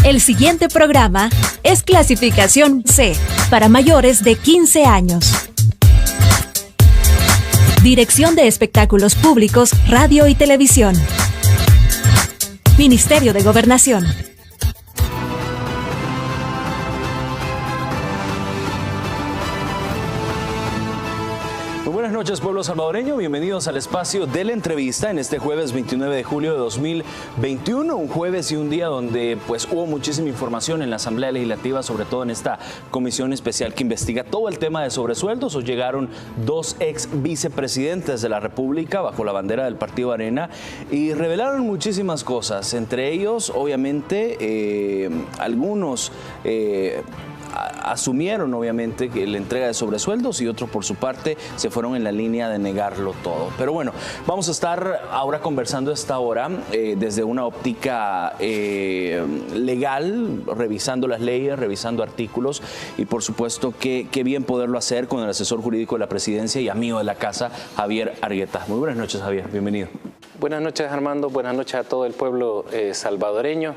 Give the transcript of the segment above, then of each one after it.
El siguiente programa es clasificación C para mayores de 15 años. Dirección de Espectáculos Públicos, Radio y Televisión. Ministerio de Gobernación. Buenas noches, pueblo salvadoreño. Bienvenidos al espacio de la entrevista en este jueves 29 de julio de 2021. Un jueves y un día donde pues hubo muchísima información en la Asamblea Legislativa, sobre todo en esta comisión especial que investiga todo el tema de sobresueldos. Hoy llegaron dos ex vicepresidentes de la República bajo la bandera del Partido Arena y revelaron muchísimas cosas. Entre ellos, obviamente, algunos asumieron obviamente que la entrega de sobresueldos y otros por su parte se fueron en la línea de negarlo todo. Pero bueno, vamos a estar ahora conversando a esta hora desde una óptica legal, revisando las leyes, revisando artículos y por supuesto que bien poderlo hacer con el asesor jurídico de la presidencia y amigo de la casa, Javier Argueta. Muy buenas noches, Javier, bienvenido. Buenas noches, Armando, buenas noches a todo el pueblo salvadoreño.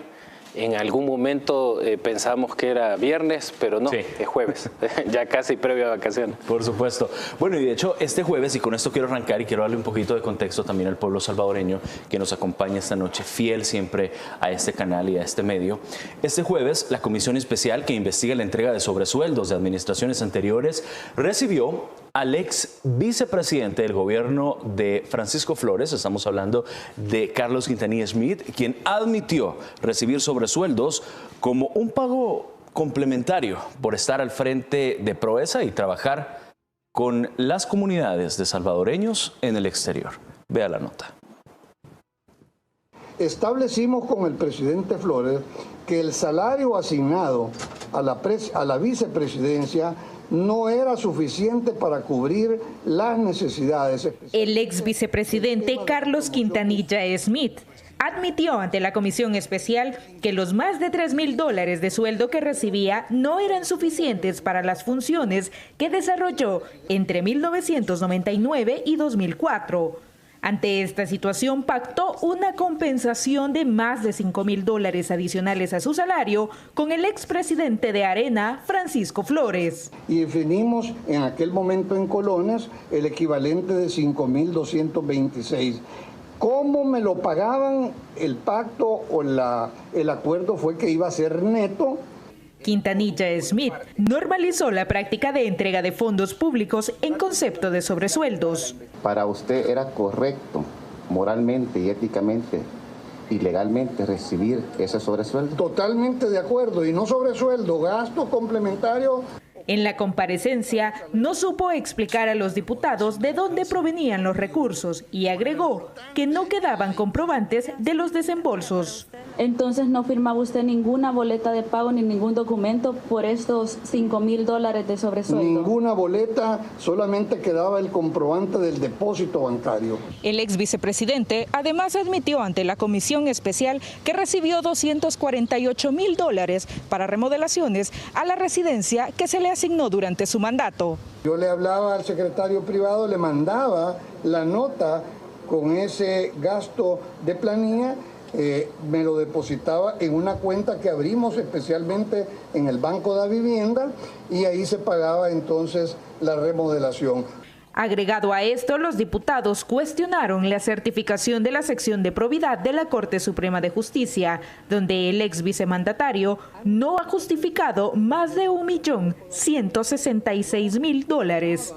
En algún momento pensamos que era viernes, pero no, sí, es jueves, ya casi previo a vacaciones. Por supuesto. Bueno, y de hecho este jueves, y con esto quiero arrancar y quiero darle un poquito de contexto también al pueblo salvadoreño que nos acompaña esta noche, fiel siempre a este canal y a este medio. Este jueves, la comisión especial que investiga la entrega de sobresueldos de administraciones anteriores recibió al ex vicepresidente del gobierno de Francisco Flores, estamos hablando de Carlos Quintanilla Schmid, quien admitió recibir sobresueldos como un pago complementario por estar al frente de Proesa y trabajar con las comunidades de salvadoreños en el exterior. Vea la nota. Establecimos con el presidente Flores que el salario asignado a la vicepresidencia no era suficiente para cubrir las necesidades. El ex vicepresidente Carlos Quintanilla Schmid admitió ante la comisión especial que los más de $3,000 de sueldo que recibía no eran suficientes para las funciones que desarrolló entre 1999 y 2004. Ante esta situación, pactó una compensación de más de $5,000 adicionales a su salario con el expresidente de Arena, Francisco Flores. Y definimos en aquel momento en colones el equivalente de 5,226. ¿Cómo me lo pagaban? El pacto o el acuerdo fue que iba a ser neto. Quintanilla Schmid normalizó la práctica de entrega de fondos públicos en concepto de sobresueldos. Para usted era correcto, moralmente y éticamente y legalmente recibir ese sobresueldo. Totalmente de acuerdo, y no sobresueldo, gasto complementario. En la comparecencia no supo explicar a los diputados de dónde provenían los recursos y agregó que no quedaban comprobantes de los desembolsos. Entonces no firmaba usted ninguna boleta de pago ni ningún documento por estos $5,000 de sobresueldo. Ninguna boleta, solamente quedaba el comprobante del depósito bancario. El ex vicepresidente además admitió ante la comisión especial que recibió $248,000 para remodelaciones a la residencia que se le asignó durante su mandato. Yo le hablaba al secretario privado, le mandaba la nota con ese gasto de planilla. Me lo depositaba en una cuenta que abrimos especialmente en el Banco de la Vivienda y ahí se pagaba entonces la remodelación. Agregado a esto, los diputados cuestionaron la certificación de la sección de probidad de la Corte Suprema de Justicia, donde el ex vicemandatario no ha justificado más de $1,166,000.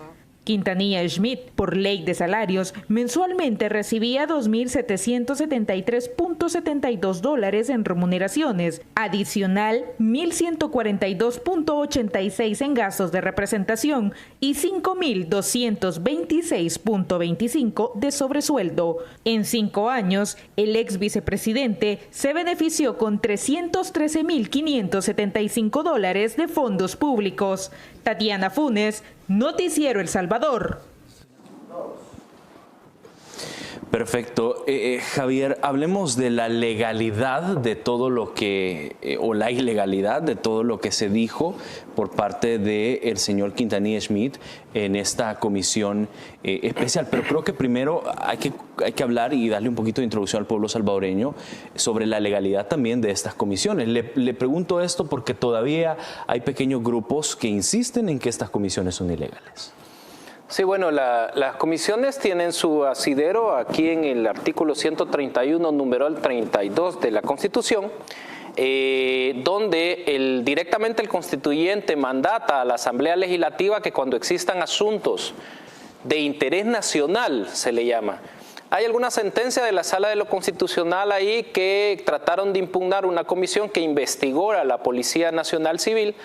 Quintanilla Schmid, por ley de salarios, mensualmente recibía $2,773.72 en remuneraciones, adicional $1,142.86 en gastos de representación y $5,226.25 de sobresueldo. En 5 años, el ex vicepresidente se benefició con $313,575 de fondos públicos. Tatiana Funes, Noticiero El Salvador. Perfecto. Javier, hablemos de la legalidad de todo lo que, o la ilegalidad de todo lo que se dijo por parte del señor Quintanilla Smith en esta comisión especial. Pero creo que primero hay que hablar y darle un poquito de introducción al pueblo salvadoreño sobre la legalidad también de estas comisiones. Le pregunto esto porque todavía hay pequeños grupos que insisten en que estas comisiones son ilegales. Sí, bueno, las comisiones tienen su asidero aquí en el artículo 131, numeral 32 de la Constitución, donde directamente el constituyente mandata a la Asamblea Legislativa que cuando existan asuntos de interés nacional, se le llama. Hay alguna sentencia de la Sala de lo Constitucional ahí que trataron de impugnar una comisión que investigó a la Policía Nacional Civil,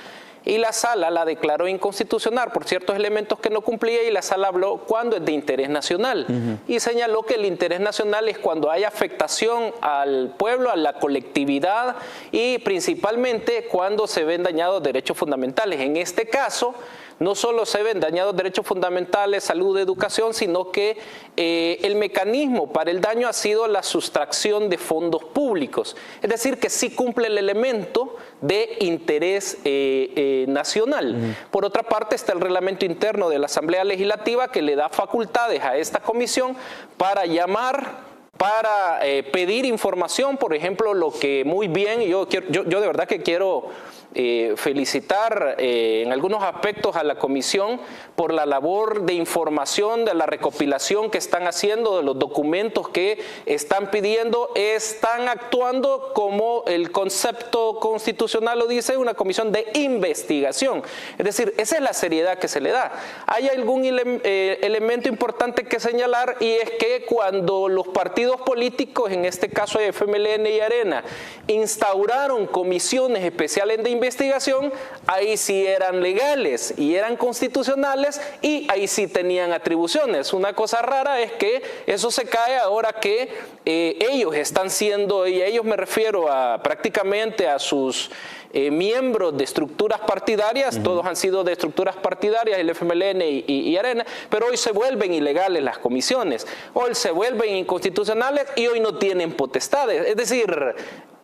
y la Sala la declaró inconstitucional por ciertos elementos que no cumplía, y la Sala habló cuando es de interés nacional y señaló que el interés nacional es cuando hay afectación al pueblo, a la colectividad y principalmente cuando se ven dañados derechos fundamentales. En este caso, no solo se ven dañados derechos fundamentales, salud, educación, sino que el mecanismo para el daño ha sido la sustracción de fondos públicos. Es decir, que sí cumple el elemento de interés nacional. Por otra parte está el reglamento interno de la Asamblea Legislativa que le da facultades a esta comisión para llamar, para pedir información, por ejemplo, lo que muy bien, yo de verdad que quiero felicitar en algunos aspectos a la comisión por la labor de información, de la recopilación que están haciendo, de los documentos que están pidiendo. Están actuando como el concepto constitucional lo dice, una comisión de investigación. Es decir, esa es la seriedad que se le da. Hay algún elemento importante que señalar, y es que cuando los partidos políticos, en este caso FMLN y Arena, instauraron comisiones especiales de investigación, ahí sí eran legales y eran constitucionales y ahí sí tenían atribuciones. Una cosa rara es que eso se cae ahora que ellos están siendo, y a ellos me refiero prácticamente a sus miembros de estructuras partidarias, todos han sido de estructuras partidarias, el FMLN y Arena, pero hoy se vuelven ilegales las comisiones, hoy se vuelven inconstitucionales y hoy no tienen potestades. Es decir,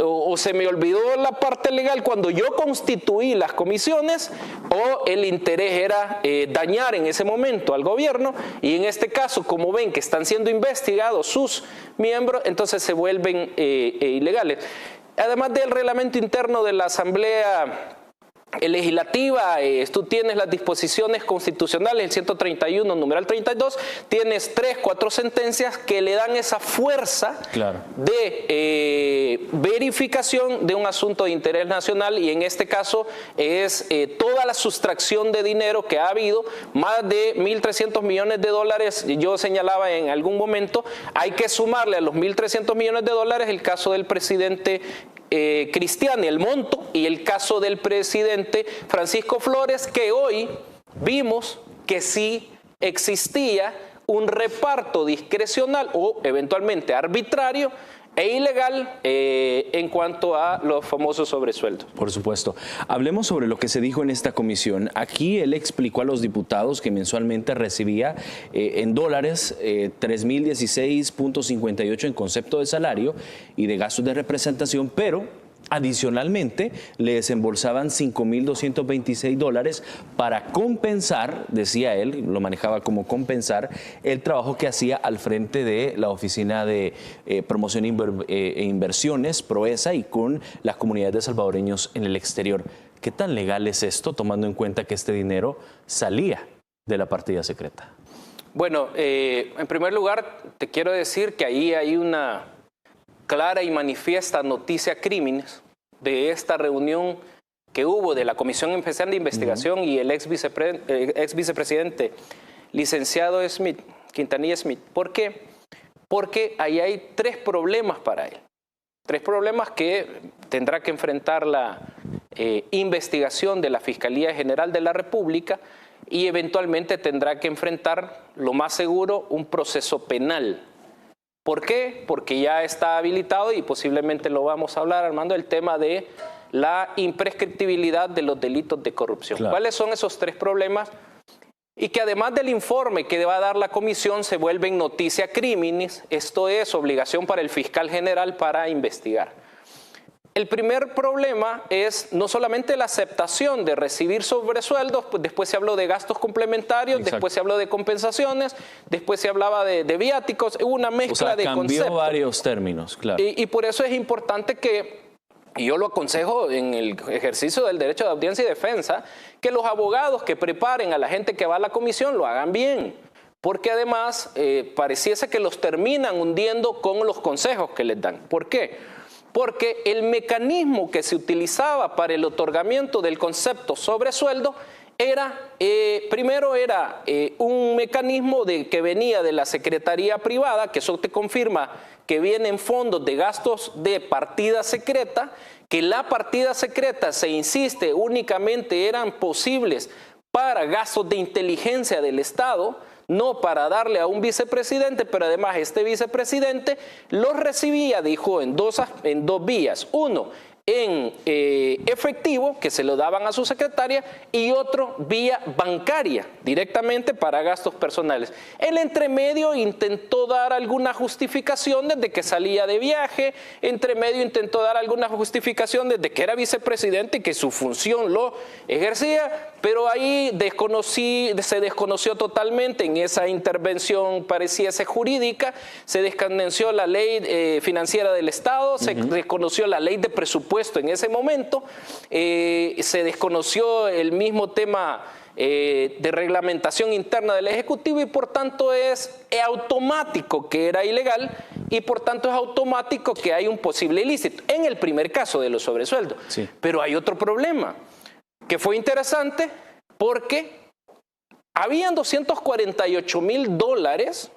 o se me olvidó la parte legal cuando yo constituí las comisiones, o el interés era dañar en ese momento al gobierno, y en este caso, como ven que están siendo investigados sus miembros, entonces se vuelven ilegales. Además del reglamento interno de la Asamblea Legislativa, tú tienes las disposiciones constitucionales, el 131, numeral 32, tienes 4 sentencias que le dan esa fuerza de verificación de un asunto de interés nacional, y en este caso es toda la sustracción de dinero que ha habido, más de 1.300 millones de dólares, yo señalaba en algún momento, hay que sumarle a los 1.300 millones de dólares el caso del presidente Cristiani, el monto, y el caso del presidente Francisco Flores, que hoy vimos que sí existía un reparto discrecional o eventualmente arbitrario e ilegal en cuanto a los famosos sobresueldos. Por supuesto. Hablemos sobre lo que se dijo en esta comisión. Aquí él explicó a los diputados que mensualmente recibía en dólares 3.016.58 en concepto de salario y de gastos de representación, pero adicionalmente le desembolsaban $5.226 para compensar, decía él, lo manejaba como compensar, el trabajo que hacía al frente de la Oficina de Promoción e Inversiones, PROESA, y con las comunidades de salvadoreños en el exterior. ¿Qué tan legal es esto, tomando en cuenta que este dinero salía de la partida secreta? Bueno, en primer lugar, te quiero decir que ahí hay una clara y manifiesta noticia crímenes de esta reunión que hubo de la Comisión Especial de Investigación y el ex vicepresidente licenciado Smith, Quintanilla Smith. ¿Por qué? Porque ahí hay 3 problemas para él. 3 problemas que tendrá que enfrentar la investigación de la Fiscalía General de la República, y eventualmente tendrá que enfrentar, lo más seguro, un proceso penal. ¿Por qué? Porque ya está habilitado, y posiblemente lo vamos a hablar, Armando, el tema de la imprescriptibilidad de los delitos de corrupción. Claro. ¿Cuáles son esos 3 problemas? y que además del informe que va a dar la comisión se vuelven noticia criminis, esto es obligación para el fiscal general para investigar. El primer problema es no solamente la aceptación de recibir sobresueldos, pues después se habló de gastos complementarios, Exacto. después se habló de compensaciones, después se hablaba de viáticos, hubo una mezcla de conceptos. Cambió varios términos, claro. Y por eso es importante que, y yo lo aconsejo en el ejercicio del derecho de audiencia y defensa, que los abogados que preparen a la gente que va a la comisión lo hagan bien. Porque además pareciese que los terminan hundiendo con los consejos que les dan. ¿Por qué? Porque el mecanismo que se utilizaba para el otorgamiento del concepto sobresueldo era, primero era un mecanismo que venía de la Secretaría Privada, que eso te confirma que vienen fondos de gastos de partida secreta, que la partida secreta, se insiste, únicamente eran posibles para gastos de inteligencia del Estado, no para darle a un vicepresidente, pero además este vicepresidente los recibía, dijo, en dos vías. Uno, en efectivo, que se lo daban a su secretaria, y otro vía bancaria, directamente para gastos personales. El entremedio intentó dar alguna justificación desde que salía de viaje, entremedio intentó dar alguna justificación desde que era vicepresidente y que su función lo ejercía, pero ahí se desconoció totalmente en esa intervención, pareciese jurídica, se desconoció la ley financiera del Estado, se desconoció la ley de presupuesto en ese momento, se desconoció el mismo tema de reglamentación interna del Ejecutivo y por tanto es automático que era ilegal y por tanto es automático que hay un posible ilícito, en el primer caso de los sobresueldos. Sí. Pero hay otro problema que fue interesante porque habían $248,000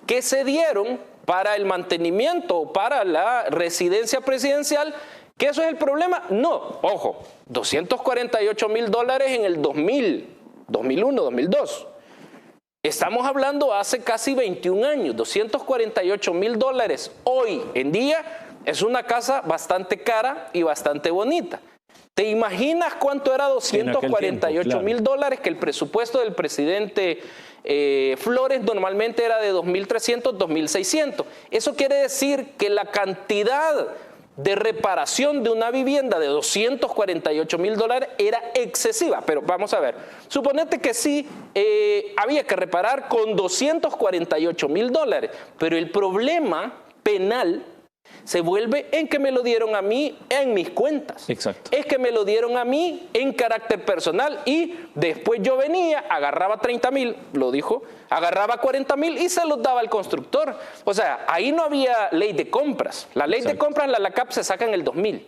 que se dieron para el mantenimiento, para la residencia presidencial. ¿Que eso es el problema? No, ojo, $248,000 en el 2001, 2002. Estamos hablando hace casi 21 años, $248,000 hoy en día es una casa bastante cara y bastante bonita. ¿Te imaginas cuánto era $248,000 que el presupuesto del presidente Flores normalmente era de 2.300, 2.600? Eso quiere decir que la cantidad de reparación de una vivienda de $248,000 era excesiva. Pero vamos a ver, suponete que sí había que reparar con $248,000, pero el problema penal se vuelve en que me lo dieron a mí en mis cuentas. Exacto. Es que me lo dieron a mí en carácter personal y después yo venía, agarraba 30,000, lo dijo, agarraba 40,000 y se los daba al constructor. O sea, ahí no había ley de compras. La ley de compras, la LACAP, se saca en el 2000.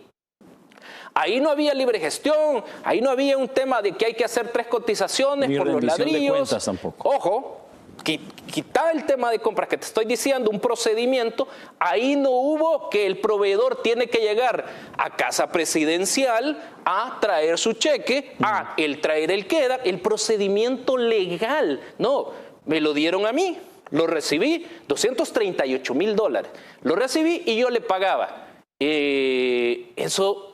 Ahí no había libre gestión, ahí no había un tema de que hay que hacer 3 cotizaciones por los ladrillos. De cuentas tampoco. Ojo, quitar el tema de compras que te estoy diciendo, un procedimiento, ahí no hubo que el proveedor tiene que llegar a casa presidencial a traer su cheque, a el traer el queda, el procedimiento legal. No, me lo dieron a mí, lo recibí, $238,000. Lo recibí y yo le pagaba. Eso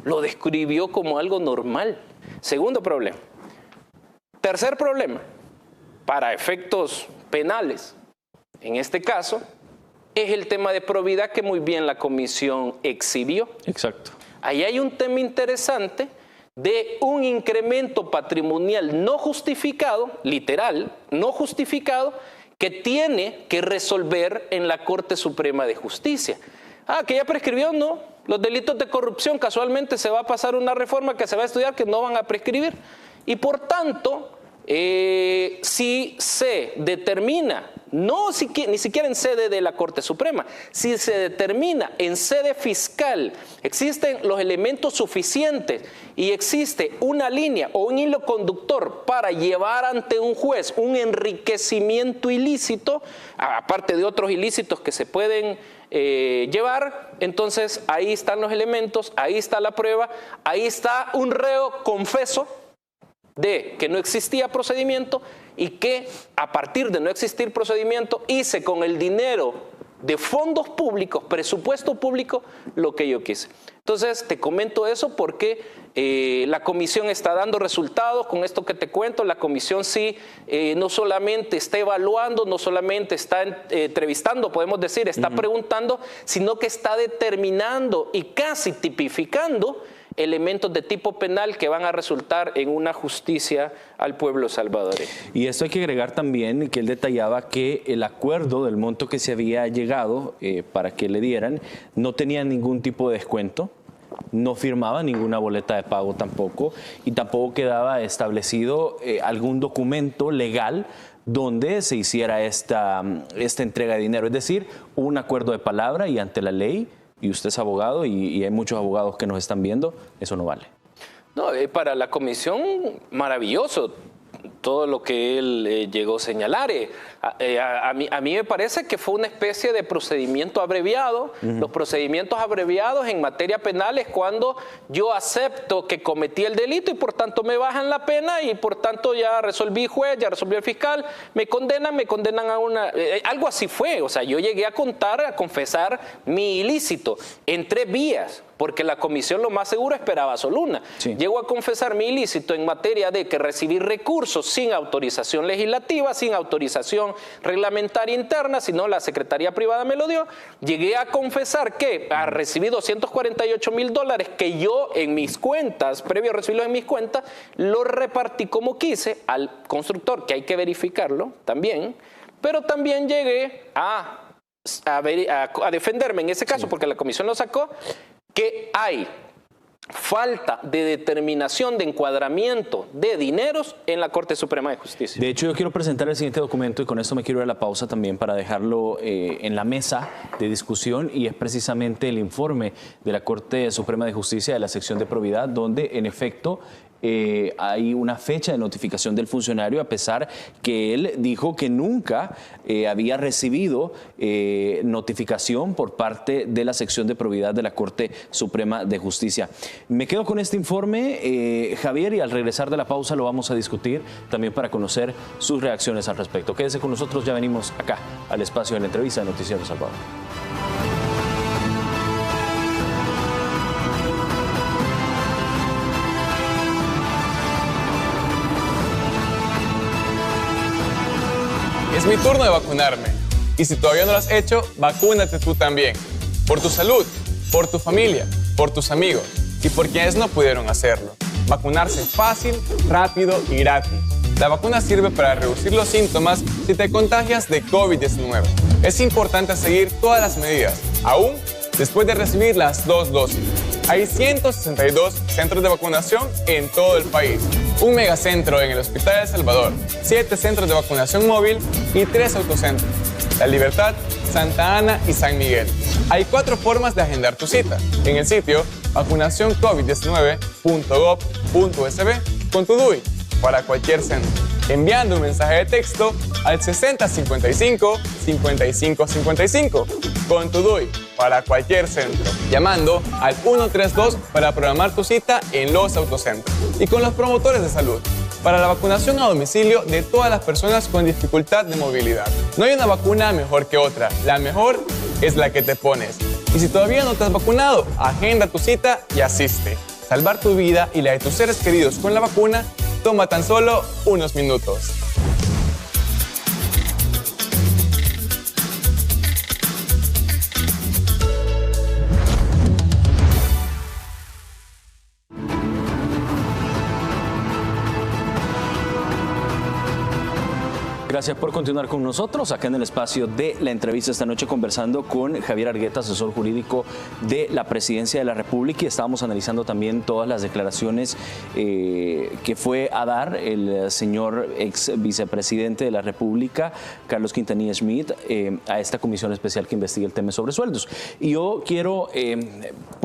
lo describió como algo normal. Segundo problema. Tercer problema. Para efectos penales, en este caso, es el tema de probidad que muy bien la comisión exhibió. Exacto. Ahí hay un tema interesante de un incremento patrimonial no justificado, literal, no justificado, que tiene que resolver en la Corte Suprema de Justicia. Que ya prescribió, no. Los delitos de corrupción, casualmente se va a pasar una reforma que se va a estudiar que no van a prescribir. Y por tanto, si se determina, ni siquiera en sede de la Corte Suprema, si se determina en sede fiscal, existen los elementos suficientes y existe una línea o un hilo conductor para llevar ante un juez un enriquecimiento ilícito, aparte de otros ilícitos que se pueden llevar, entonces ahí están los elementos, ahí está la prueba, ahí está un reo confeso de que no existía procedimiento y que a partir de no existir procedimiento hice con el dinero de fondos públicos, presupuesto público, lo que yo quise. Entonces, te comento eso porque la comisión está dando resultados. Con esto que te cuento, la comisión sí no solamente está evaluando, no solamente está entrevistando, podemos decir, está preguntando, sino que está determinando y casi tipificando elementos de tipo penal que van a resultar en una justicia al pueblo salvadoreño. Y esto hay que agregar también que él detallaba que el acuerdo del monto que se había llegado para que le dieran no tenía ningún tipo de descuento, no firmaba ninguna boleta de pago tampoco, y tampoco quedaba establecido algún documento legal donde se hiciera esta entrega de dinero. Es decir, un acuerdo de palabra y ante la ley, y usted es abogado y hay muchos abogados que nos están viendo, eso no vale. No, para la comisión, maravilloso todo lo que él llegó a señalar. A mí me parece que fue una especie de procedimiento abreviado. Los procedimientos abreviados en materia penal es cuando yo acepto que cometí el delito y por tanto me bajan la pena y por tanto ya resolví juez, ya resolvió el fiscal, me condenan a una... algo así fue, o sea, yo llegué a confesar mi ilícito en 3 vías. Porque la comisión lo más seguro esperaba solo una. Sí. Llego a confesar mi ilícito en materia de que recibí recursos sin autorización legislativa, sin autorización reglamentaria interna, sino la Secretaría Privada me lo dio. Llegué a confesar que recibí $248,000 que yo en mis cuentas, previo a recibirlos en mis cuentas, lo repartí como quise al constructor, que hay que verificarlo también, pero también llegué a defenderme en ese caso, sí, porque la comisión lo sacó, que hay falta de determinación de encuadramiento de dineros en la Corte Suprema de Justicia. De hecho, yo quiero presentar el siguiente documento y con esto me quiero ir a la pausa también para dejarlo en la mesa de discusión, y es precisamente el informe de la Corte Suprema de Justicia de la sección de probidad, donde en efecto hay una fecha de notificación del funcionario, a pesar que él dijo que nunca había recibido notificación por parte de la sección de probidad de la Corte Suprema de Justicia. Me quedo con este informe, Javier, y al regresar de la pausa lo vamos a discutir también para conocer sus reacciones al respecto. Quédese con nosotros, ya venimos acá al espacio de la entrevista de Noticiero Salvador. Es mi turno de vacunarme. Y si todavía no lo has hecho, vacúnate tú también. Por tu salud, por tu familia, por tus amigos y por quienes no pudieron hacerlo. Vacunarse es fácil, rápido y gratis. La vacuna sirve para reducir los síntomas si te contagias de COVID-19. Es importante seguir todas las medidas, aún después de recibir las 2 dosis. Hay 162 centros de vacunación en todo el país. Un megacentro en el Hospital de El Salvador, 7 centros de vacunación móvil y 3 autocentros. La Libertad, Santa Ana y San Miguel. Hay 4 formas de agendar tu cita. En el sitio vacunacioncovid19.gov.sb con tu DUI para cualquier centro, enviando un mensaje de texto al 6055-5555 con tu DUI para cualquier centro, llamando al 132 para programar tu cita en los autocentros y con los promotores de salud para la vacunación a domicilio de todas las personas con dificultad de movilidad. No hay una vacuna mejor que otra, la mejor es la que te pones. Y si todavía no te has vacunado, agenda tu cita y asiste. Salvar tu vida y la de tus seres queridos con la vacuna toma tan solo unos minutos. Gracias por continuar con nosotros acá en el espacio de la entrevista esta noche, conversando con Javier Argueta, asesor jurídico de la Presidencia de la República, y estábamos analizando también todas las declaraciones que fue a dar el señor ex vicepresidente de la República, Carlos Quintanilla Smith, a esta comisión especial que investiga el tema sobre sueldos. Y yo quiero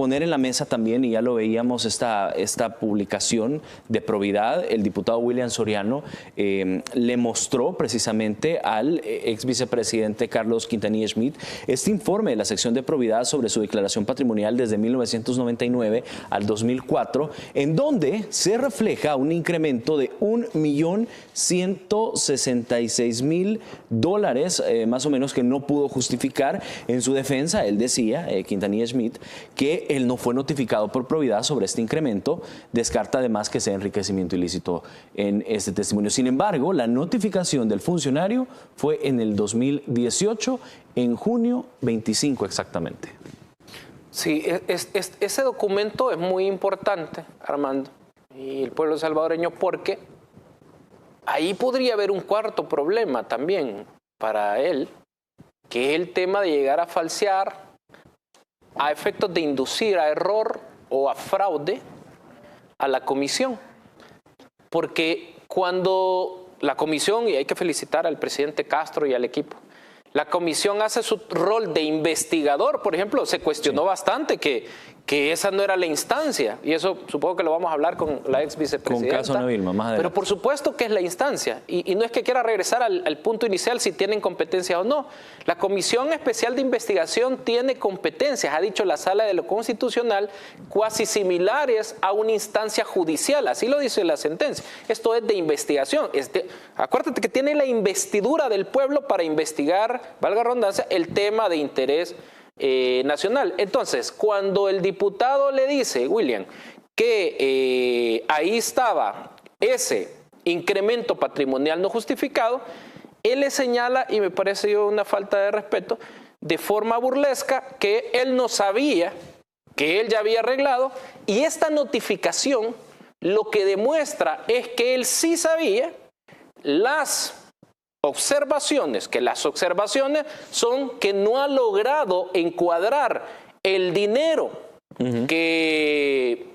poner en la mesa también, y ya lo veíamos, esta publicación de probidad. El diputado William Soriano le mostró precisamente al ex vicepresidente Carlos Quintanilla Schmid este informe de la sección de probidad sobre su declaración patrimonial desde 1999 al 2004, en donde se refleja un incremento de $1.166.000, más o menos, que no pudo justificar. En su defensa, él decía, Quintanilla Schmid, que él no fue notificado por probidad sobre este incremento. Descarta además que sea enriquecimiento ilícito en este testimonio. Sin embargo, la notificación del funcionario fue en el 2018, en junio 25 exactamente. Sí, ese documento es muy importante, Armando, y el pueblo salvadoreño, porque ahí podría haber un cuarto problema también para él, que es el tema de llegar a falsear a efectos de inducir a error o a fraude a la comisión. Porque cuando la comisión, y hay que felicitar al presidente Castro y al equipo, la comisión hace su rol de investigador, por ejemplo, se cuestionó bastante que esa no era la instancia, y eso supongo que lo vamos a hablar con la ex vicepresidenta. Con caso Navilma, más adelante. Pero por supuesto que es la instancia, y no es que quiera regresar al punto inicial si tienen competencias o no. La Comisión Especial de Investigación tiene competencias, ha dicho la Sala de lo Constitucional, cuasi similares a una instancia judicial, así lo dice la sentencia. Esto es de investigación. Acuérdate que tiene la investidura del pueblo para investigar, valga redundancia, el tema de interés nacional. Entonces, cuando el diputado le dice, William, que ahí estaba ese incremento patrimonial no justificado, él le señala, y me parece una falta de respeto, de forma burlesca, que él no sabía, que él ya había arreglado, y esta notificación lo que demuestra es que él sí sabía las observaciones, que las observaciones son que no ha logrado encuadrar el dinero que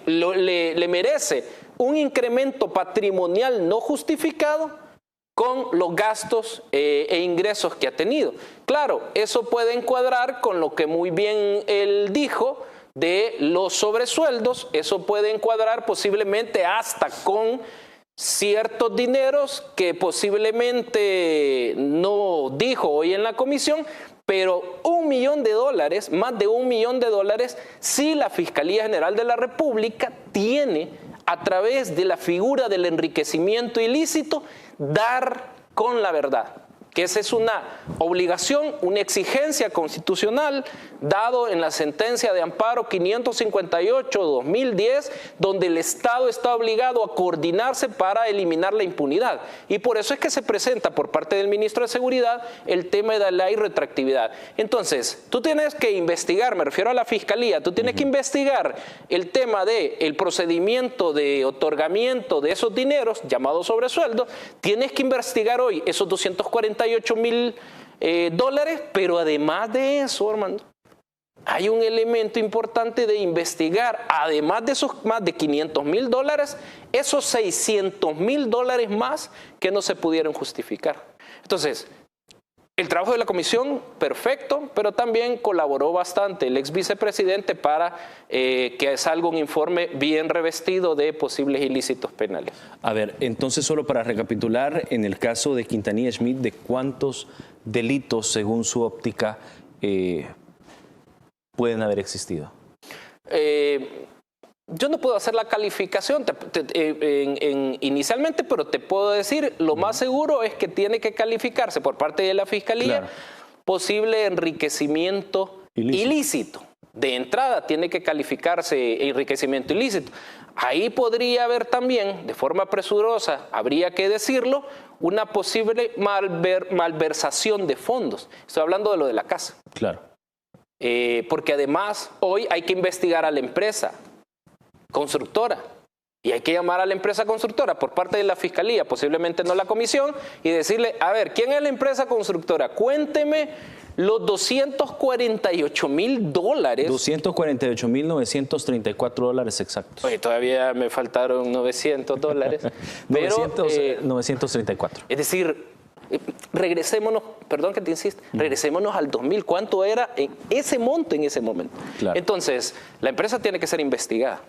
le merece un incremento patrimonial no justificado con los gastos e ingresos que ha tenido. Claro, eso puede encuadrar con lo que muy bien él dijo de los sobresueldos, eso puede encuadrar posiblemente hasta con ciertos dineros que posiblemente no dijo hoy en la comisión, pero $1 millón, más de $1 millón, sí la Fiscalía General de la República tiene, a través de la figura del enriquecimiento ilícito, dar con la verdad. Que esa es una obligación, una exigencia constitucional, dado en la sentencia de amparo 558-2010, donde el Estado está obligado a coordinarse para eliminar la impunidad. Y por eso es que se presenta por parte del ministro de Seguridad el tema de la irretroactividad. Entonces, tú tienes que investigar, me refiero a la Fiscalía, tú tienes que investigar el tema del procedimiento de otorgamiento de esos dineros, llamados sobresueldos, tienes que investigar hoy esos $248.000, pero además de eso, Armando, hay un elemento importante de investigar, además de esos más de $500.000, esos $600.000 más que no se pudieron justificar. Entonces, el trabajo de la comisión, perfecto, pero también colaboró bastante el ex vicepresidente para que salga un informe bien revestido de posibles ilícitos penales. A ver, entonces solo para recapitular, en el caso de Quintanilla Schmid, ¿de cuántos delitos, según su óptica, pueden haber existido? Yo no puedo hacer la calificación inicialmente, pero te puedo decir, lo más seguro es que tiene que calificarse por parte de la Fiscalía posible enriquecimiento ilícito. De entrada tiene que calificarse enriquecimiento ilícito. Ahí podría haber también, de forma presurosa, habría que decirlo, una posible malversación de fondos. Estoy hablando de lo de la casa. Claro. Porque además hoy hay que investigar a la empresa constructora y hay que llamar a la empresa constructora por parte de la Fiscalía, posiblemente no la comisión, y decirle, a ver, ¿quién es la empresa constructora? Cuénteme los $248.000. $248.934 exactos. Oye, todavía me faltaron $900. Pero, 934. es decir, regresémonos, perdón que te insista, regresémonos al 2000, ¿cuánto era en ese monto en ese momento? Claro. Entonces, la empresa tiene que ser investigada.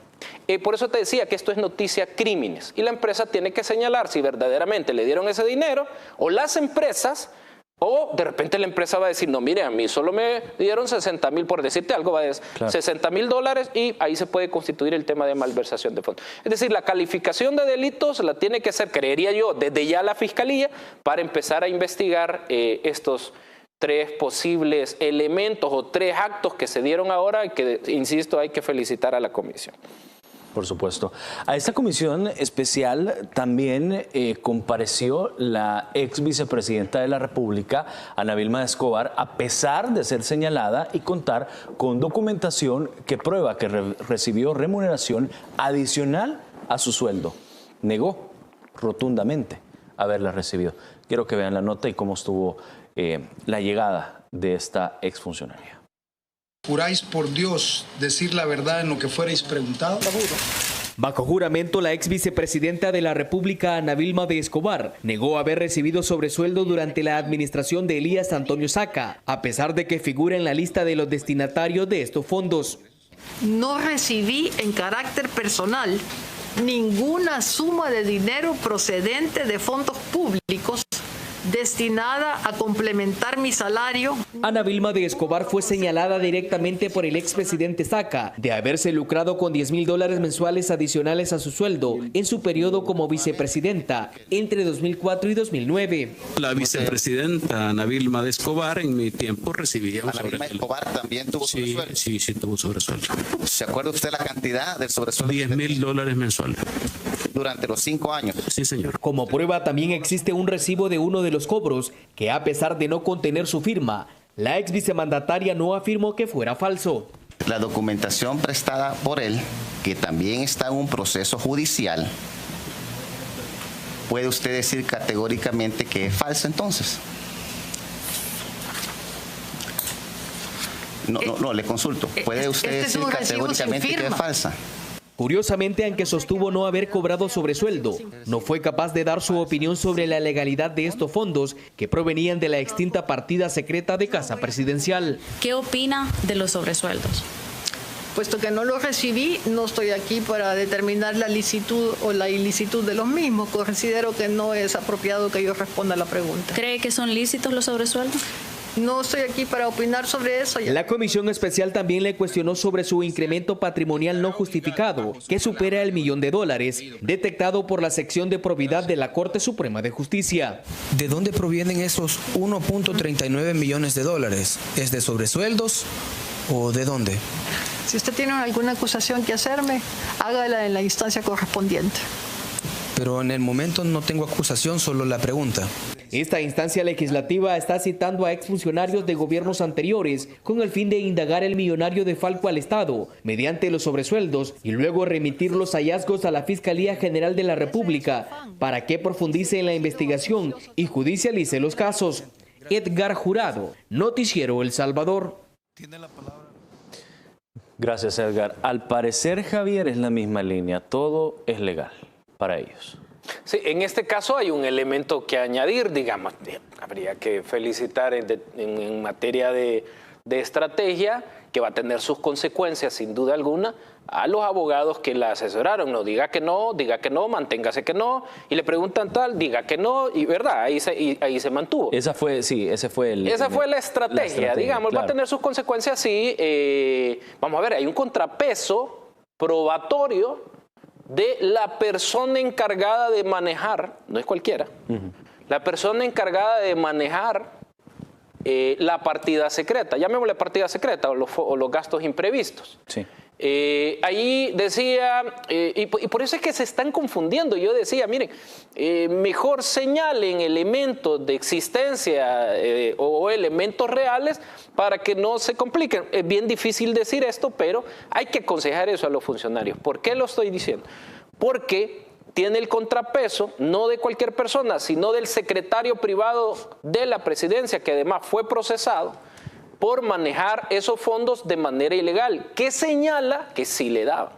Por eso te decía que esto es noticia crímenes y la empresa tiene que señalar si verdaderamente le dieron ese dinero o las empresas. O de repente la empresa va a decir, no, mire, a mí solo me dieron 60,000, por decirte algo, va a decir claro. $60,000 y ahí se puede constituir el tema de malversación de fondos. Es decir, la calificación de delitos la tiene que hacer, creería yo, desde ya la Fiscalía para empezar a investigar estos 3 posibles elementos o 3 actos que se dieron ahora y que, insisto, hay que felicitar a la comisión. Por supuesto. A esta comisión especial también compareció la ex vicepresidenta de la República, Ana Vilma Escobar, a pesar de ser señalada y contar con documentación que prueba que recibió remuneración adicional a su sueldo. Negó rotundamente haberla recibido. Quiero que vean la nota y cómo estuvo la llegada de esta exfuncionaria. ¿Juráis por Dios decir la verdad en lo que fuerais preguntado? Bajo juramento, la ex vicepresidenta de la República, Ana Vilma de Escobar, negó haber recibido sobresueldo durante la administración de Elías Antonio Saca, a pesar de que figura en la lista de los destinatarios de estos fondos. No recibí en carácter personal ninguna suma de dinero procedente de fondos públicos destinada a complementar mi salario. Ana Vilma de Escobar fue señalada directamente por el expresidente Saca de haberse lucrado con $10,000 mensuales adicionales a su sueldo en su periodo como vicepresidenta entre 2004 y 2009. La vicepresidenta Ana Vilma de Escobar en mi tiempo recibía un sobresueldo. ¿Ana Vilma de Escobar también tuvo sobresueldo? Sí, tuvo sobresueldo. ¿Se acuerda usted la cantidad del sobresueldo? $10,000 mensuales. Durante los 5 años. Sí, señor. Como prueba también existe un recibo de uno de los cobros que, a pesar de no contener su firma, la ex vicemandataria no afirmó que fuera falso. La documentación prestada por él, que también está en un proceso judicial, ¿puede usted decir categóricamente que es falsa entonces? No, le consulto. ¿Puede usted decir categóricamente que es falsa? Curiosamente, aunque sostuvo no haber cobrado sobresueldo, no fue capaz de dar su opinión sobre la legalidad de estos fondos que provenían de la extinta partida secreta de Casa Presidencial. ¿Qué opina de los sobresueldos? Puesto que no los recibí, no estoy aquí para determinar la licitud o la ilicitud de los mismos. Considero que no es apropiado que yo responda a la pregunta. ¿Cree que son lícitos los sobresueldos? No estoy aquí para opinar sobre eso. La comisión especial también le cuestionó sobre su incremento patrimonial no justificado, que supera el $1.000.000, detectado por la sección de probidad de la Corte Suprema de Justicia. ¿De dónde provienen esos $1.39 millones? ¿Es de sobresueldos o de dónde? Si usted tiene alguna acusación que hacerme, hágala en la instancia correspondiente. Pero en el momento no tengo acusación, solo la pregunta. Esta instancia legislativa está citando a exfuncionarios de gobiernos anteriores con el fin de indagar el millonario defalco al Estado mediante los sobresueldos y luego remitir los hallazgos a la Fiscalía General de la República para que profundice en la investigación y judicialice los casos. Edgar Jurado, Noticiero El Salvador. Gracias, Edgar. Al parecer, Javier, es la misma línea. Todo es legal para ellos. Sí, en este caso hay un elemento que añadir, digamos, habría que felicitar en materia de estrategia, que va a tener sus consecuencias sin duda alguna, a los abogados que la asesoraron. No diga que no, manténgase que no, y le preguntan tal, diga que no, y verdad, ahí se mantuvo. Esa fue la estrategia, digamos, claro. Va a tener sus consecuencias, sí. Vamos a ver, hay un contrapeso probatorio de la persona encargada de manejar, no es cualquiera, la persona encargada de manejar la partida secreta, llamémosle partida secreta o los gastos imprevistos. Sí. Ahí decía, y por eso es que se están confundiendo. Yo decía, miren, mejor señalen elementos de existencia o elementos reales para que no se compliquen. Es bien difícil decir esto, pero hay que aconsejar eso a los funcionarios. ¿Por qué lo estoy diciendo? Porque tiene el contrapeso, no de cualquier persona, sino del secretario privado de la presidencia, que además fue procesado por manejar esos fondos de manera ilegal, que señala que sí le daban.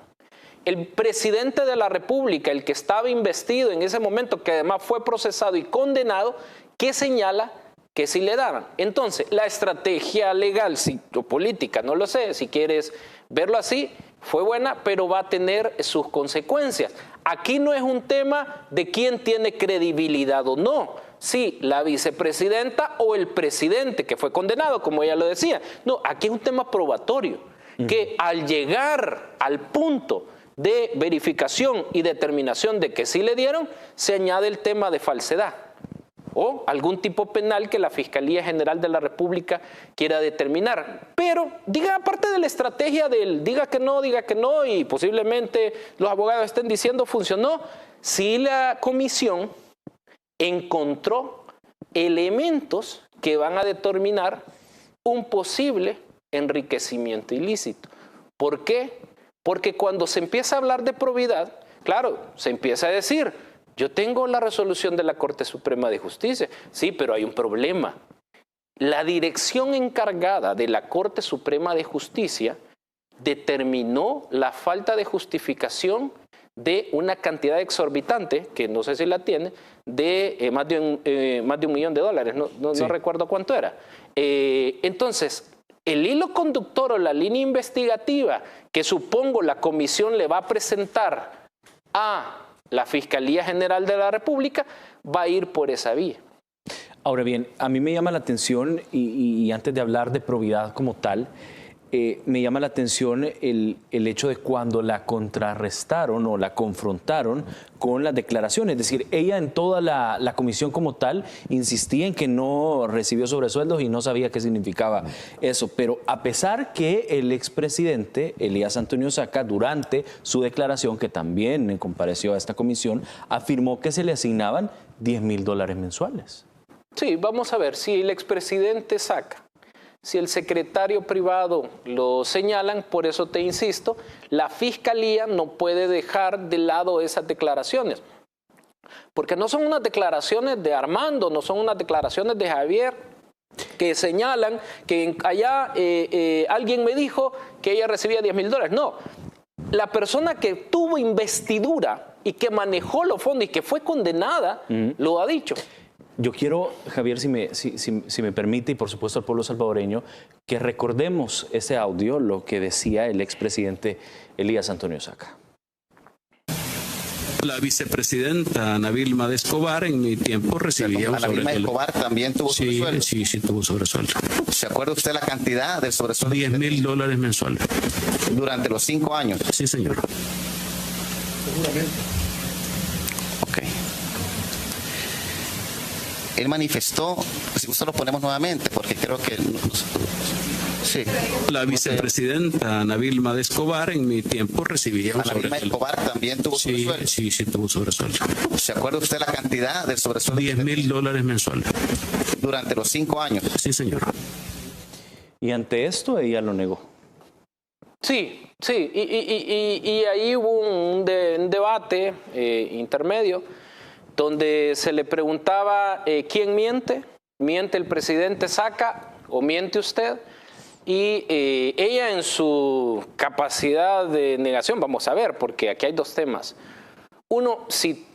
El presidente de la República, el que estaba investido en ese momento, que además fue procesado y condenado, que señala que sí le daban. Entonces, la estrategia legal o política, no lo sé, si quieres verlo así, fue buena, pero va a tener sus consecuencias. Aquí no es un tema de quién tiene credibilidad o no. Sí, la vicepresidenta o el presidente que fue condenado, como ella lo decía. No, aquí es un tema probatorio, que al llegar al punto de verificación y determinación de que sí le dieron, se añade el tema de falsedad o algún tipo penal que la Fiscalía General de la República quiera determinar. Pero diga, aparte de la estrategia del diga que no y posiblemente los abogados estén diciendo funcionó, sí la comisión encontró elementos que van a determinar un posible enriquecimiento ilícito. ¿Por qué? Porque cuando se empieza a hablar de probidad, claro, se empieza a decir, yo tengo la resolución de la Corte Suprema de Justicia. Sí, pero hay un problema. La dirección encargada de la Corte Suprema de Justicia determinó la falta de justificación de una cantidad exorbitante, que no sé si la tiene, de más de $1 millón. No recuerdo cuánto era. Entonces, el hilo conductor o la línea investigativa que supongo la comisión le va a presentar a la Fiscalía General de la República va a ir por esa vía. Ahora bien, a mí me llama la atención, y antes de hablar de probidad como tal, me llama la atención el hecho de cuando la contrarrestaron o la confrontaron con las declaraciones. Es decir, ella en toda la comisión como tal insistía en que no recibió sobresueldos y no sabía qué significaba eso. Pero a pesar que el expresidente Elías Antonio Saca, durante su declaración, que también compareció a esta comisión, afirmó que se le asignaban $10,000 mensuales. Sí, vamos a ver, si el expresidente Saca, si el secretario privado lo señalan, por eso te insisto, la Fiscalía no puede dejar de lado esas declaraciones. Porque no son unas declaraciones de Armando, no son unas declaraciones de Javier, que señalan que allá alguien me dijo que ella recibía $10,000. No, la persona que tuvo investidura y que manejó los fondos y que fue condenada, lo ha dicho. Yo quiero, Javier, si me permite, y por supuesto al pueblo salvadoreño, que recordemos ese audio, lo que decía el expresidente Elías Antonio Saca. La vicepresidenta Ana Vilma de Escobar en mi tiempo recibía un sobresueldo. ¿Ana Vilma de Escobar también tuvo sobresueldo? Sí, tuvo sobresueldo. ¿Se acuerda usted la cantidad del sobresueldo? $10,000 mensuales. ¿Durante los 5 años? Sí, señor. Seguramente. Ok. Él manifestó, si gusta lo ponemos nuevamente, porque creo que... Sí. La vicepresidenta Ana Vilma de Escobar en mi tiempo recibía un sobresueldo. ¿Ana Vilma de Escobar también tuvo sobresueldo? Sí, tuvo sobresueldo. ¿Se acuerda usted la cantidad del sobresueldo? $10,000 mensuales. ¿Durante los 5 años? Sí, señor. Y ante esto ella lo negó. Sí, y ahí hubo un debate intermedio donde se le preguntaba ¿quién miente? ¿Miente el presidente Saca o miente usted? Y ella en su capacidad de negación, vamos a ver, porque aquí hay dos temas. Uno, si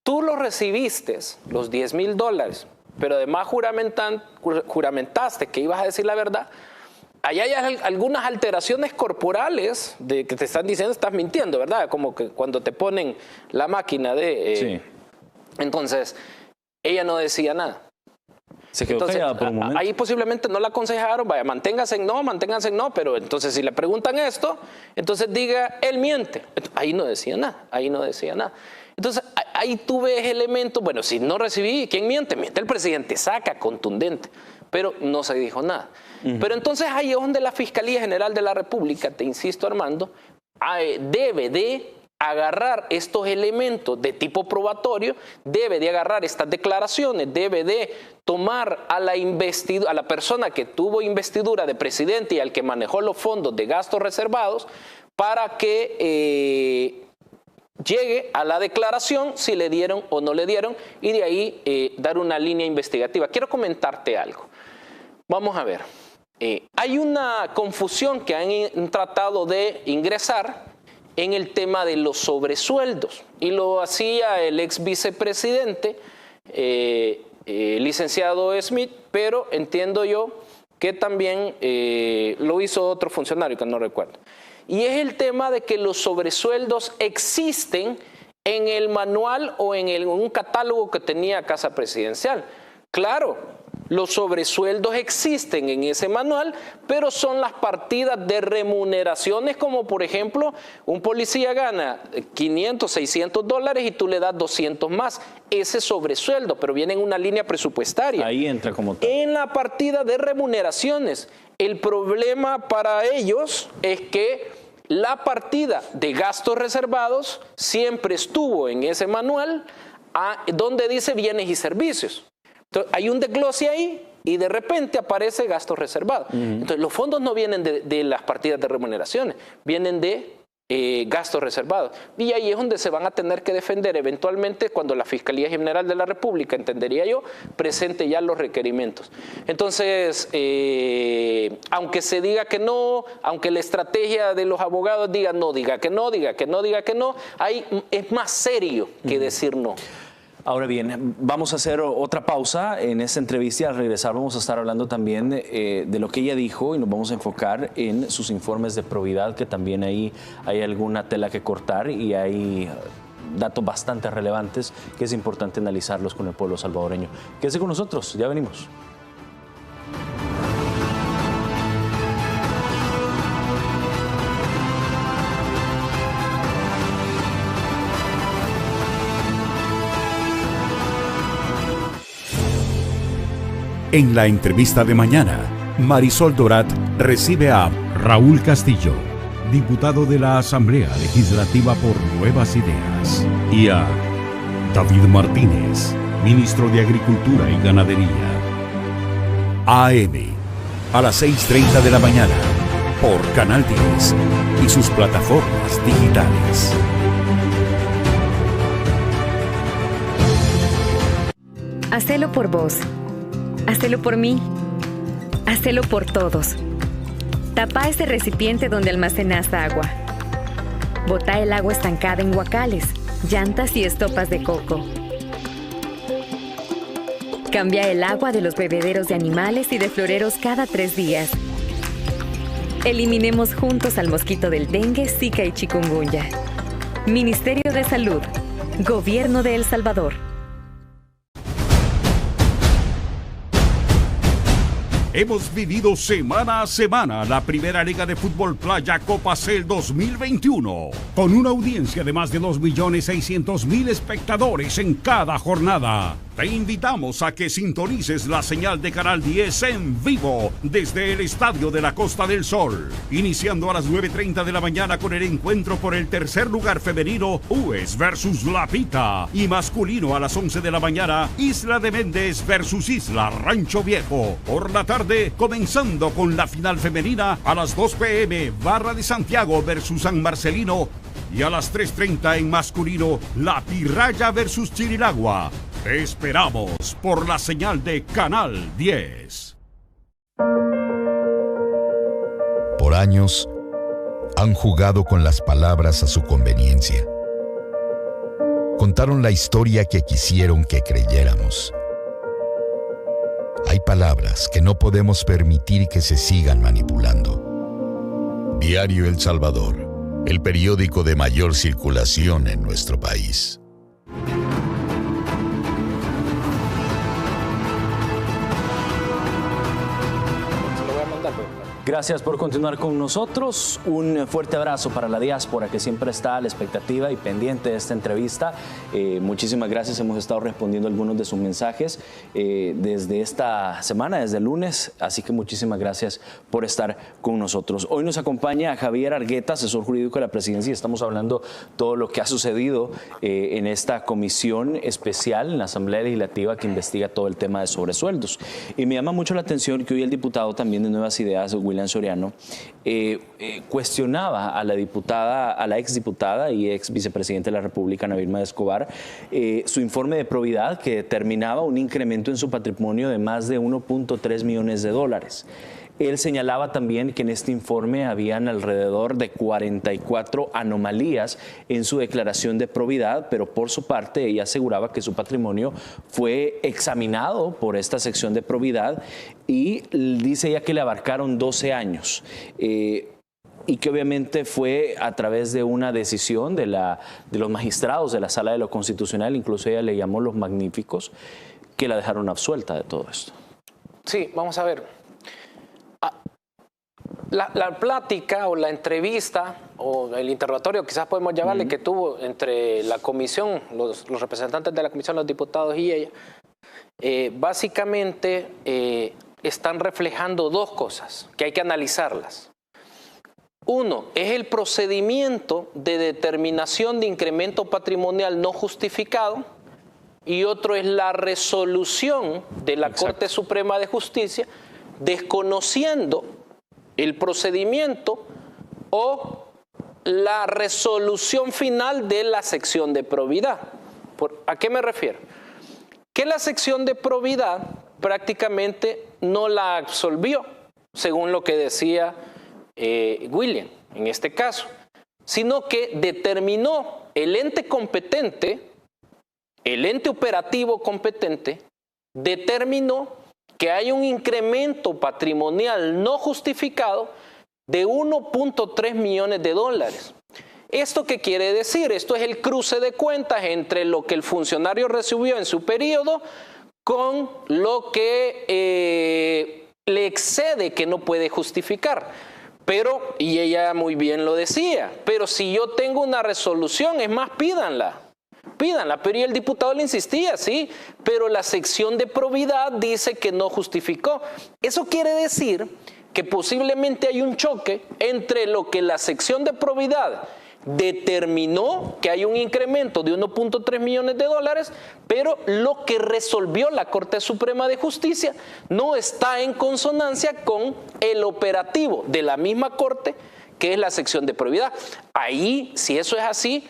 tú lo recibiste, los $10,000, pero además juramentaste que ibas a decir la verdad, allá hay algunas alteraciones corporales de que te están diciendo estás mintiendo, ¿verdad? Como que cuando te ponen la máquina de... Sí. Entonces, ella no decía nada. Se quedó callada por un momento. Ahí posiblemente no la aconsejaron, vaya, manténganse en no, pero entonces si le preguntan esto, entonces diga, él miente. Ahí no decía nada. Entonces, ahí tú ves elementos, bueno, si no recibí, ¿quién miente? Miente el presidente Saca, contundente, pero no se dijo nada. Pero entonces ahí es donde la Fiscalía General de la República, te insisto Armando, debe de agarrar estos elementos de tipo probatorio, debe de agarrar estas declaraciones, debe de tomar a la persona que tuvo investidura de presidente y al que manejó los fondos de gastos reservados para que llegue a la declaración si le dieron o no le dieron y de ahí dar una línea investigativa. Quiero comentarte algo. Vamos a ver. Hay una confusión que han tratado de ingresar en el tema de los sobresueldos y lo hacía el ex vicepresidente licenciado Smith, pero entiendo yo que también lo hizo otro funcionario que no recuerdo. Y es el tema de que los sobresueldos existen en el manual o en un catálogo que tenía Casa Presidencial. Claro, los sobresueldos existen en ese manual, pero son las partidas de remuneraciones, como por ejemplo, un policía gana 500, 600 dólares y tú le das 200 más. Ese sobresueldo, pero viene en una línea presupuestaria. Ahí entra como tal. En la partida de remuneraciones, el problema para ellos es que la partida de gastos reservados siempre estuvo en ese manual donde dice bienes y servicios. Entonces, hay un desglose ahí y de repente aparece gastos reservados. Entonces, los fondos no vienen de las partidas de remuneraciones, vienen de gastos reservados. Y ahí es donde se van a tener que defender eventualmente cuando la Fiscalía General de la República, entendería yo, presente ya los requerimientos. Entonces, aunque se diga que no, aunque la estrategia de los abogados diga no, diga que no, diga que no, diga que no, ahí es más serio que decir no. Ahora bien, vamos a hacer otra pausa en esta entrevista y al regresar vamos a estar hablando también de lo que ella dijo y nos vamos a enfocar en sus informes de probidad, que también ahí hay alguna tela que cortar y hay datos bastante relevantes que es importante analizarlos con el pueblo salvadoreño. Quédese con nosotros, ya venimos. En la entrevista de mañana, Marisol Dorat recibe a Raúl Castillo, diputado de la Asamblea Legislativa por Nuevas Ideas, y a David Martínez, ministro de Agricultura y Ganadería. AM, a las 6:30 de la mañana, por Canal 10 y sus plataformas digitales. Hacelo por vos. Hacelo por mí. Hacelo por todos. Tapa ese recipiente donde almacenas agua. Botá el agua estancada en guacales, llantas y estopas de coco. Cambia el agua de los bebederos de animales y de floreros cada 3 días. Eliminemos juntos al mosquito del dengue, zika y chikungunya. Ministerio de Salud. Gobierno de El Salvador. Hemos vivido semana a semana la primera Liga de Fútbol Playa Copa Cel 2021, con una audiencia de más de 2.600.000 espectadores en cada jornada. Te invitamos a que sintonices la señal de Canal 10 en vivo desde el Estadio de la Costa del Sol, iniciando a las 9:30 de la mañana con el encuentro por el tercer lugar femenino UES versus La Pita, y masculino a las 11 de la mañana Isla de Méndez versus Isla Rancho Viejo. Por la tarde, comenzando con la final femenina a las 2 p.m. Barra de Santiago versus San Marcelino, y a las 3:30 en masculino La Pirraya versus Chirilagua. Te esperamos por la señal de Canal 10. Por años, han jugado con las palabras a su conveniencia. Contaron la historia que quisieron que creyéramos. Hay palabras que no podemos permitir que se sigan manipulando. Diario El Salvador, el periódico de mayor circulación en nuestro país. Gracias por continuar con nosotros. Un fuerte abrazo para la diáspora que siempre está a la expectativa y pendiente de esta entrevista. Muchísimas gracias. Hemos estado respondiendo algunos de sus mensajes desde esta semana, desde el lunes. Así que muchísimas gracias por estar con nosotros. Hoy nos acompaña Javier Argueta, asesor jurídico de la Presidencia. Estamos hablando todo lo que ha sucedido en esta comisión especial en la Asamblea Legislativa que investiga todo el tema de sobresueldos. Y me llama mucho la atención que hoy el diputado también de Nuevas Ideas, William Soriano, cuestionaba a la diputada, a la exdiputada y ex vicepresidenta de la República, Navilma de Escobar, su informe de probidad que determinaba un incremento en su patrimonio de más de 1.3 millones de dólares. Él señalaba también que en este informe habían alrededor de 44 anomalías en su declaración de probidad, pero por su parte ella aseguraba que su patrimonio fue examinado por esta sección de probidad y dice ella que le abarcaron 12 años. Y que obviamente fue a través de una decisión de los magistrados de la Sala de lo Constitucional, incluso ella le llamó los magníficos, que la dejaron absuelta de todo esto. Sí, vamos a ver. La plática o la entrevista o el interrogatorio, quizás podemos llamarle, que tuvo entre la comisión, los representantes de la comisión, los diputados y ella, básicamente están reflejando dos cosas que hay que analizarlas. Uno, es el procedimiento de determinación de incremento patrimonial no justificado, y otro es la resolución de la Corte Suprema de Justicia desconociendo el procedimiento o la resolución final de la sección de probidad. ¿A qué me refiero? Que la sección de probidad prácticamente no la absolvió, según lo que decía William, en este caso, sino que determinó el ente competente, el ente operativo competente, determinó que hay un incremento patrimonial no justificado de 1.3 millones de dólares. ¿Esto qué quiere decir? Esto es el cruce de cuentas entre lo que el funcionario recibió en su periodo con lo que le excede, que no puede justificar. Pero, y ella muy bien lo decía, pero si yo tengo una resolución, es más, pídanla, pero y el diputado le insistía, sí, pero la sección de probidad dice que no justificó. Eso quiere decir que posiblemente hay un choque entre lo que la sección de probidad determinó, que hay un incremento de 1.3 millones de dólares, pero lo que resolvió la Corte Suprema de Justicia no está en consonancia con el operativo de la misma Corte, que es la sección de probidad. Ahí, si eso es así,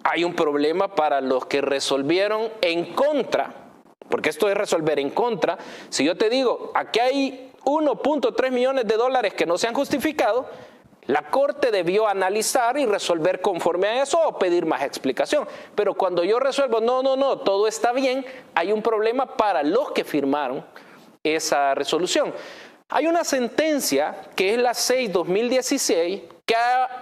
hay un problema para los que resolvieron en contra, porque esto es resolver en contra. Si yo te digo, aquí hay 1.3 millones de dólares que no se han justificado, la Corte debió analizar y resolver conforme a eso o pedir más explicación. Pero cuando yo resuelvo, no, todo está bien, hay un problema para los que firmaron esa resolución. Hay una sentencia que es la 6/2016, que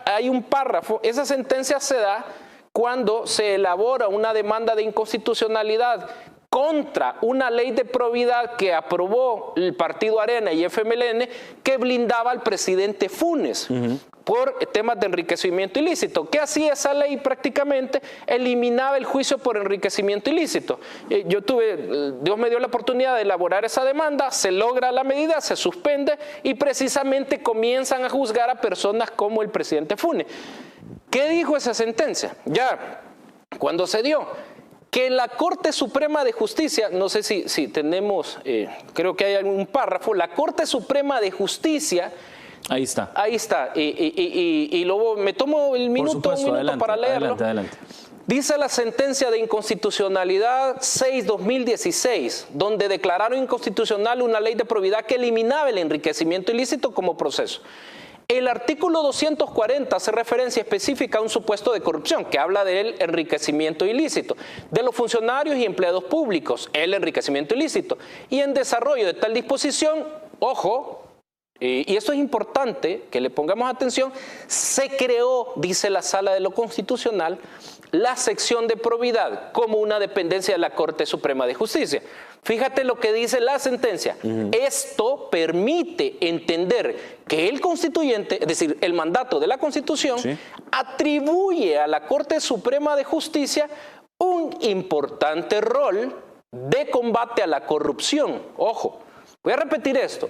hay un párrafo, esa sentencia se da cuando se elabora una demanda de inconstitucionalidad contra una ley de probidad que aprobó el Partido Arena y FMLN, que blindaba al presidente Funes por temas de enriquecimiento ilícito. ¿Qué hacía esa ley? Prácticamente eliminaba el juicio por enriquecimiento ilícito. Dios me dio la oportunidad de elaborar esa demanda, se logra la medida, se suspende y precisamente comienzan a juzgar a personas como el presidente Funes. ¿Qué dijo esa sentencia? Ya, cuando se dio, que la Corte Suprema de Justicia, no sé si tenemos, creo que hay algún párrafo, la Corte Suprema de Justicia. Ahí está. Ahí está. Y luego me tomo el minuto, un minuto para leerlo. Adelante. Dice la sentencia de inconstitucionalidad 6/2016, donde declararon inconstitucional una ley de probidad que eliminaba el enriquecimiento ilícito como proceso. El artículo 240 hace referencia específica a un supuesto de corrupción que habla del enriquecimiento ilícito de los funcionarios y empleados públicos, el enriquecimiento ilícito. Y en desarrollo de tal disposición, ojo, y esto es importante que le pongamos atención, se creó, dice la Sala de lo Constitucional, la sección de probidad como una dependencia de la Corte Suprema de Justicia. Fíjate lo que dice la sentencia. Esto permite entender que el constituyente, es decir, el mandato de la Constitución, atribuye a la Corte Suprema de Justicia un importante rol de combate a la corrupción. Ojo, voy a repetir esto.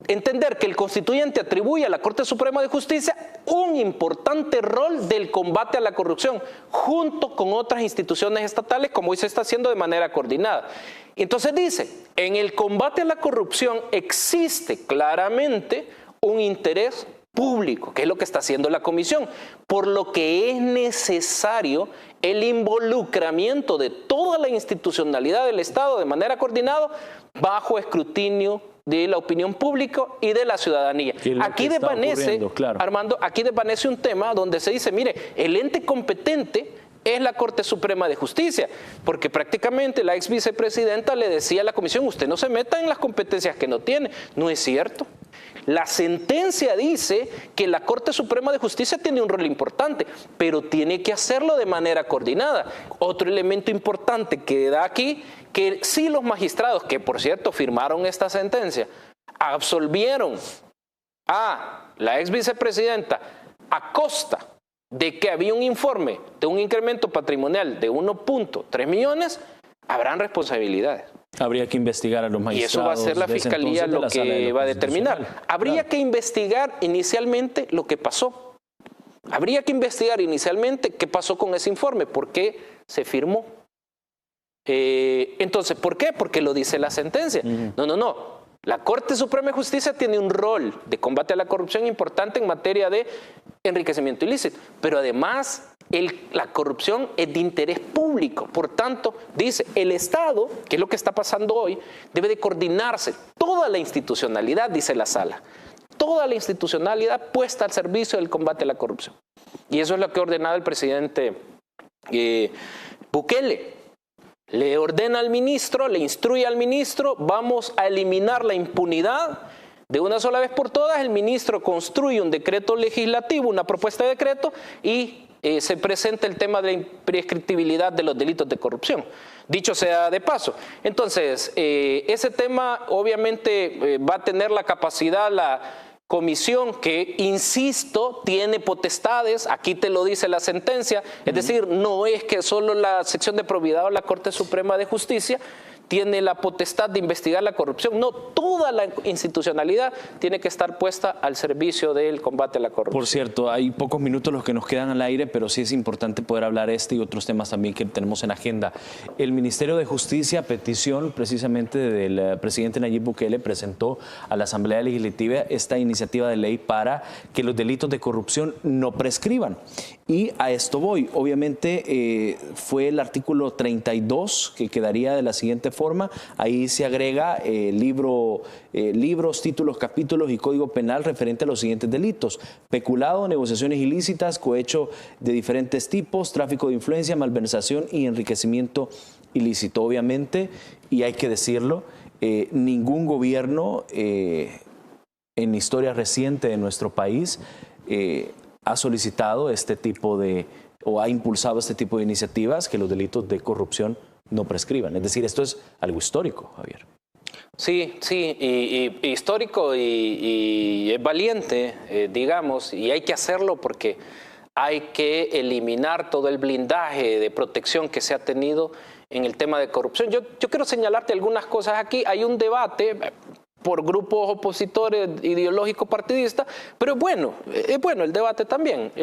Entender que el constituyente atribuye a la Corte Suprema de Justicia un importante rol del combate a la corrupción, junto con otras instituciones estatales, como hoy se está haciendo de manera coordinada. Entonces dice, en el combate a la corrupción existe claramente un interés público, que es lo que está haciendo la Comisión, por lo que es necesario el involucramiento de toda la institucionalidad del Estado de manera coordinada bajo escrutinio de la opinión pública y de la ciudadanía. Aquí desvanece, claro, Armando, aquí desvanece un tema donde se dice, mire, el ente competente es la Corte Suprema de Justicia, porque prácticamente la ex vicepresidenta le decía a la comisión, usted no se meta en las competencias que no tiene. No es cierto. La sentencia dice que la Corte Suprema de Justicia tiene un rol importante, pero tiene que hacerlo de manera coordinada. Otro elemento importante que da aquí, que sí los magistrados, que por cierto firmaron esta sentencia, absolvieron a la ex vicepresidenta a costa de que había un informe de un incremento patrimonial de 1.3 millones, habrán responsabilidades. Habría que investigar a los magistrados. Y eso va a ser la Fiscalía lo que va a determinar. Habría que investigar inicialmente lo que pasó. Habría que investigar inicialmente qué pasó con ese informe, por qué se firmó. Entonces, ¿por qué? Porque lo dice la sentencia. No. La Corte Suprema de Justicia tiene un rol de combate a la corrupción importante en materia de enriquecimiento ilícito, pero además la corrupción es de interés público. Por tanto, dice, el Estado, que es lo que está pasando hoy, debe de coordinarse. Toda la institucionalidad, dice la sala, toda la institucionalidad puesta al servicio del combate a la corrupción. Y eso es lo que ha ordenado el presidente Bukele. Le ordena al ministro, le instruye al ministro, vamos a eliminar la impunidad de una sola vez por todas. El ministro construye un decreto legislativo, una propuesta de decreto, y se presenta el tema de la imprescriptibilidad de los delitos de corrupción. Dicho sea de paso. Entonces, ese tema obviamente va a tener la capacidad, la comisión que, insisto, tiene potestades, aquí te lo dice la sentencia, es decir, no es que solo la sección de probidad o la Corte Suprema de Justicia tiene la potestad de investigar la corrupción. No, toda la institucionalidad tiene que estar puesta al servicio del combate a la corrupción. Por cierto, hay pocos minutos los que nos quedan al aire, pero sí es importante poder hablar y otros temas también que tenemos en agenda. El Ministerio de Justicia, a petición precisamente del presidente Nayib Bukele, presentó a la Asamblea Legislativa esta iniciativa de ley para que los delitos de corrupción no prescriban. Y a esto voy. Obviamente fue el artículo 32 que quedaría de la siguiente forma. Ahí se agrega libros, títulos, capítulos y código penal referente a los siguientes delitos: peculado, negociaciones ilícitas, cohecho de diferentes tipos, tráfico de influencia, malversación y enriquecimiento ilícito. Obviamente, y hay que decirlo, ningún gobierno en historia reciente de nuestro país ha solicitado este tipo de, o ha impulsado este tipo de iniciativas que los delitos de corrupción no prescriban. Es decir, esto es algo histórico, Javier. Sí, y histórico y es valiente, digamos, y hay que hacerlo porque hay que eliminar todo el blindaje de protección que se ha tenido en el tema de corrupción. Yo quiero señalarte algunas cosas aquí. Hay un debate por grupos opositores ideológicos partidistas, pero es bueno el debate también,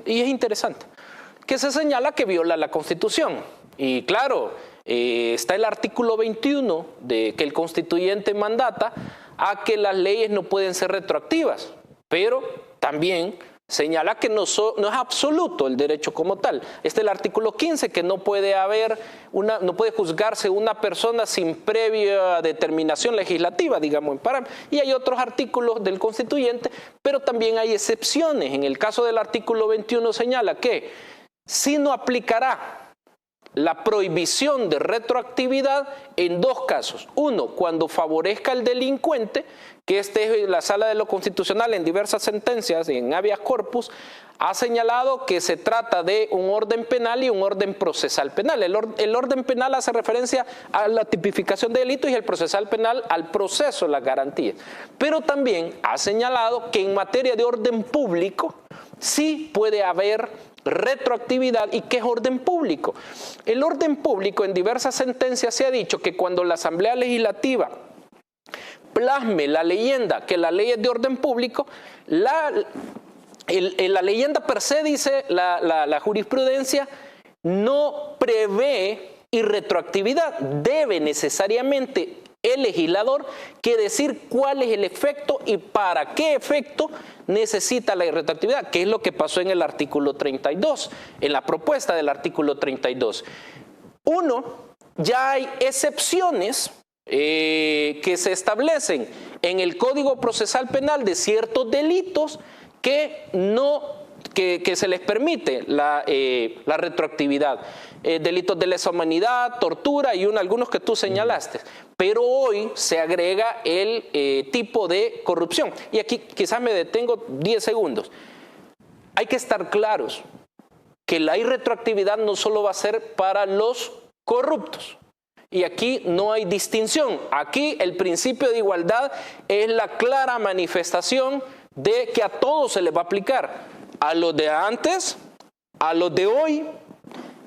y es interesante, que se señala que viola la Constitución. Y claro, está el artículo 21 de que el constituyente mandata a que las leyes no pueden ser retroactivas, pero también señala que no es absoluto el derecho como tal. Este es el artículo 15, que no puede juzgarse una persona sin previa determinación legislativa, digamos, en parámetros. Y hay otros artículos del constituyente, pero también hay excepciones. En el caso del artículo 21 señala que sí no aplicará la prohibición de retroactividad en dos casos. Uno, cuando favorezca al delincuente, que la Sala de lo Constitucional en diversas sentencias, en habeas corpus, ha señalado que se trata de un orden penal y un orden procesal penal. El orden penal hace referencia a la tipificación de delitos y el procesal penal al proceso, las garantías. Pero también ha señalado que en materia de orden público sí puede haber retroactividad. ¿Y qué es orden público? El orden público, en diversas sentencias se ha dicho que cuando la Asamblea Legislativa plasme la leyenda que la ley es de orden público, la leyenda per se, dice la jurisprudencia, no prevé irretroactividad. Debe necesariamente el legislador que decir cuál es el efecto y para qué efecto necesita la irretroactividad, que es lo que pasó en el artículo 32, en la propuesta del artículo 32. Uno, ya hay excepciones que se establecen en el Código Procesal Penal de ciertos delitos que se les permite la retroactividad. Delitos de lesa humanidad, tortura y algunos que tú señalaste. Pero hoy se agrega el tipo de corrupción. Y aquí quizás me detengo 10 segundos. Hay que estar claros que la irretroactividad no solo va a ser para los corruptos. Y aquí no hay distinción. Aquí el principio de igualdad es la clara manifestación de que a todos se les va a aplicar. A los de antes, a los de hoy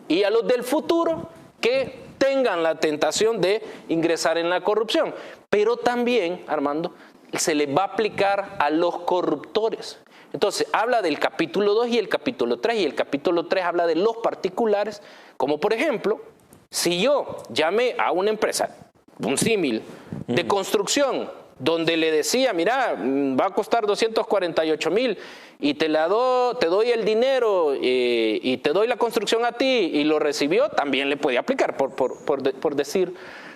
y a los del futuro que tengan la tentación de ingresar en la corrupción. Pero también, Armando, se les va a aplicar a los corruptores. Entonces, habla del capítulo 2 y el capítulo 3, y el capítulo 3 habla de los particulares, como por ejemplo, si yo llamé a una empresa, un símil, de construcción, donde le decía, mira, va a costar 248,000 y te doy el dinero y te doy la construcción a ti, y lo recibió, también le puede aplicar, por decir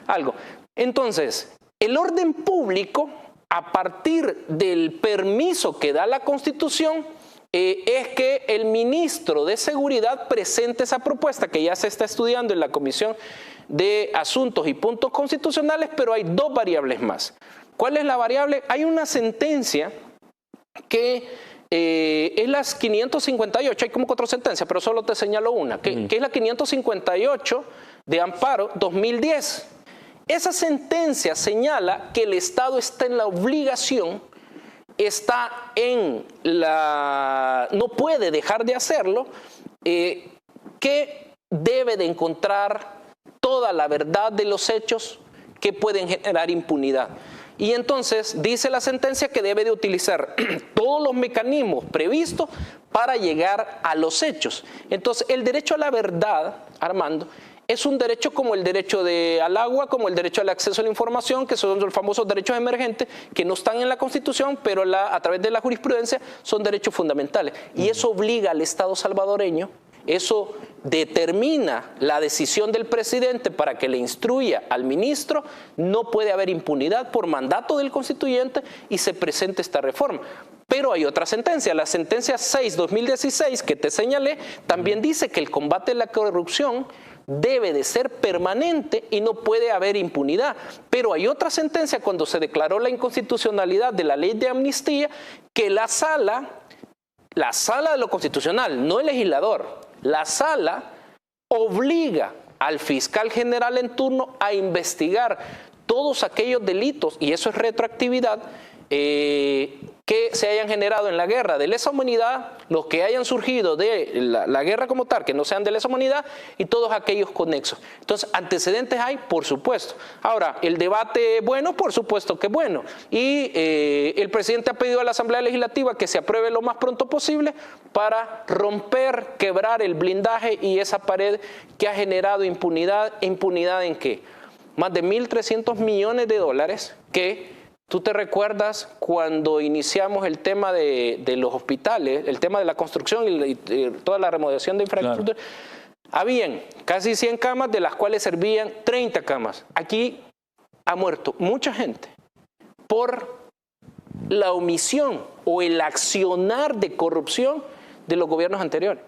algo. Entonces, el orden público, a partir del permiso que da la Constitución, es que el ministro de Seguridad presente esa propuesta que ya se está estudiando en la Comisión de Asuntos y Puntos Constitucionales, pero hay dos variables más. ¿Cuál es la variable? Hay una sentencia que es la 558, hay como 4 sentencias, pero solo te señalo una, que es la 558 de Amparo 2010. Esa sentencia señala que el Estado está en la obligación, no puede dejar de hacerlo, que debe de encontrar toda la verdad de los hechos que pueden generar impunidad. Y entonces dice la sentencia que debe de utilizar todos los mecanismos previstos para llegar a los hechos. Entonces, el derecho a la verdad, Armando, es un derecho como el derecho al agua, como el derecho al acceso a la información, que son los famosos derechos emergentes, que no están en la Constitución, pero a través de la jurisprudencia son derechos fundamentales. Y eso obliga al Estado salvadoreño, eso determina la decisión del presidente para que le instruya al ministro. No puede haber impunidad por mandato del constituyente y se presente esta reforma. Pero hay otra sentencia, la sentencia 6/2016 que te señalé, también dice que el combate a la corrupción debe de ser permanente y no puede haber impunidad. Pero hay otra sentencia cuando se declaró la inconstitucionalidad de la ley de amnistía, que la sala de lo constitucional, no el legislador, la sala obliga al fiscal general en turno a investigar todos aquellos delitos, y eso es retroactividad, que se hayan generado en la guerra de lesa humanidad, los que hayan surgido de la guerra como tal, que no sean de lesa humanidad, y todos aquellos conexos. Entonces, antecedentes hay, por supuesto. Ahora, el debate bueno, por supuesto que bueno. Y el presidente ha pedido a la Asamblea Legislativa que se apruebe lo más pronto posible para romper, quebrar el blindaje y esa pared que ha generado impunidad. ¿Impunidad en qué? Más de 1.300 millones de dólares que... ¿Tú te recuerdas cuando iniciamos el tema de los hospitales, el tema de la construcción y toda la remodelación de infraestructura? Claro. Habían casi 100 camas, de las cuales servían 30 camas. Aquí ha muerto mucha gente por la omisión o el accionar de corrupción de los gobiernos anteriores.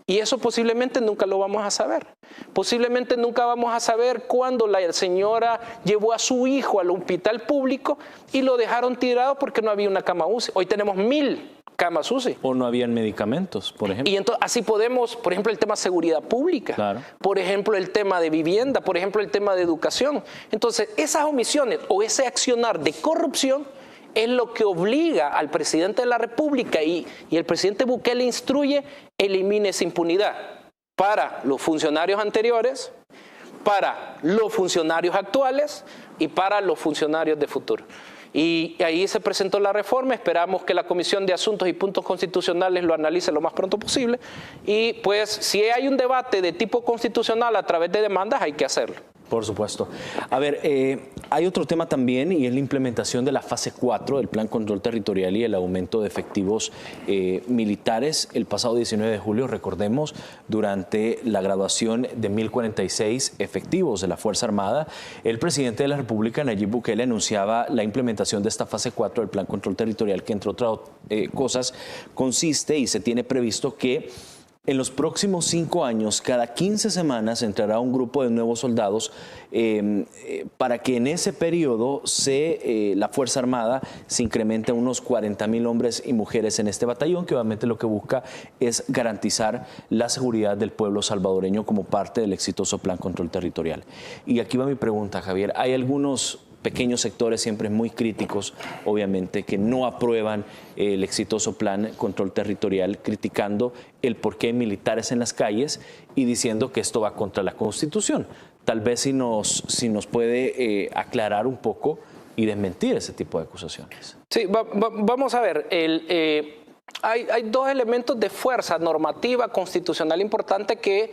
Y eso posiblemente nunca lo vamos a saber. Posiblemente nunca vamos a saber cuándo la señora llevó a su hijo al hospital público y lo dejaron tirado porque no había una cama UCI. Hoy tenemos 1.000 camas UCI. O no habían medicamentos, por ejemplo. Y entonces así podemos, por ejemplo, el tema de seguridad pública, claro. Por ejemplo, el tema de vivienda, por ejemplo, el tema de educación. Entonces, esas omisiones o ese accionar de corrupción es lo que obliga al presidente de la República y el presidente Bukele instruye, elimine esa impunidad para los funcionarios anteriores, para los funcionarios actuales y para los funcionarios de futuro. Y ahí se presentó la reforma, esperamos que la Comisión de Asuntos y Puntos Constitucionales lo analice lo más pronto posible y pues si hay un debate de tipo constitucional a través de demandas hay que hacerlo. Por supuesto. A ver, hay otro tema también y es la implementación de la fase 4 del Plan Control Territorial y el aumento de efectivos militares. El pasado 19 de julio, recordemos, durante la graduación de 1.046 efectivos de la Fuerza Armada, el presidente de la República, Nayib Bukele, anunciaba la implementación de esta fase 4 del Plan Control Territorial, que entre otras cosas consiste y se tiene previsto que en los próximos 5 años, cada 15 semanas entrará un grupo de nuevos soldados para que en ese periodo la Fuerza Armada se incremente a unos 40.000 hombres y mujeres en este batallón, que obviamente lo que busca es garantizar la seguridad del pueblo salvadoreño como parte del exitoso Plan Control Territorial. Y aquí va mi pregunta, Javier. Hay algunos pequeños sectores siempre muy críticos, obviamente, que no aprueban el exitoso Plan Control Territorial, criticando el porqué hay militares en las calles y diciendo que esto va contra la Constitución. Tal vez si nos puede aclarar un poco y desmentir ese tipo de acusaciones. Sí, vamos a ver. Hay dos elementos de fuerza normativa constitucional importante que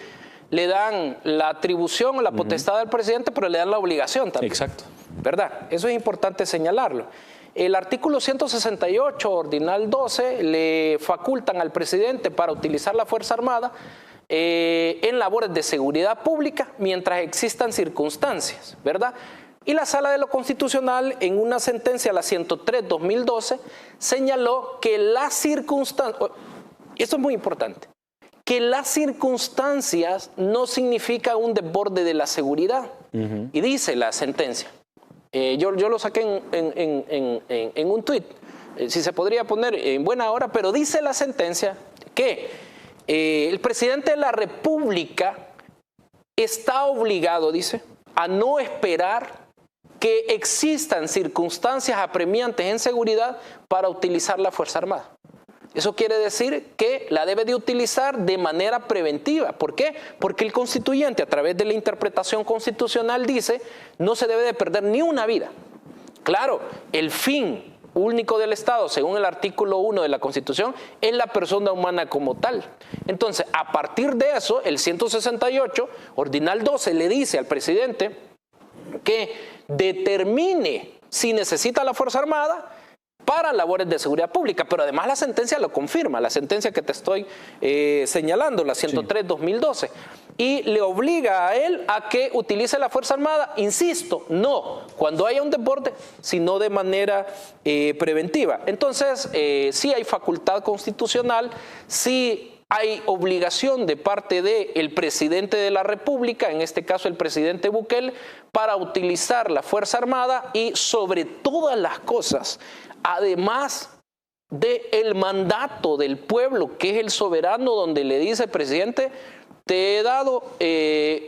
le dan la atribución o la potestad al presidente, pero le dan la obligación también. Exacto. ¿Verdad? Eso es importante señalarlo. El artículo 168, ordinal 12, le facultan al presidente para utilizar la Fuerza Armada en labores de seguridad pública mientras existan circunstancias, ¿verdad? Y la Sala de lo Constitucional, en una sentencia, la 103-2012, señaló que las circunstancias, esto es muy importante, que las circunstancias no significan un desborde de la seguridad. Y dice la sentencia, yo lo saqué en un tuit, si se podría poner en buena hora, pero dice la sentencia que el presidente de la República está obligado, dice, a no esperar que existan circunstancias apremiantes en seguridad para utilizar la Fuerza Armada. Eso quiere decir que la debe de utilizar de manera preventiva. ¿Por qué? Porque el constituyente, a través de la interpretación constitucional, dice no se debe de perder ni una vida. Claro, el fin único del Estado, según el artículo 1 de la Constitución, es la persona humana como tal. Entonces, a partir de eso, el 168, ordinal 12, le dice al presidente que determine si necesita la Fuerza Armada para labores de seguridad pública, pero además la sentencia lo confirma, la sentencia que te estoy señalando, la 103-2012, y le obliga a él a que utilice la Fuerza Armada, insisto, no cuando haya un desborde, sino de manera preventiva. Entonces, sí hay facultad constitucional, sí hay obligación de parte del presidente de la República, en este caso el presidente Bukele, para utilizar la Fuerza Armada y sobre todas las cosas, además del mandato del pueblo, que es el soberano, donde le dice, presidente, te he dado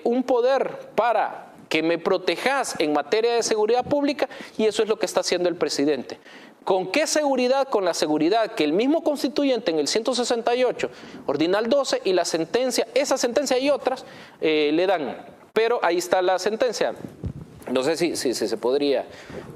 un poder para que me protejas en materia de seguridad pública, y eso es lo que está haciendo el presidente. ¿Con qué seguridad? Con la seguridad que el mismo constituyente en el 168, ordinal 12, y la sentencia, esa sentencia y otras, le dan. Pero ahí está la sentencia. No sé si se podría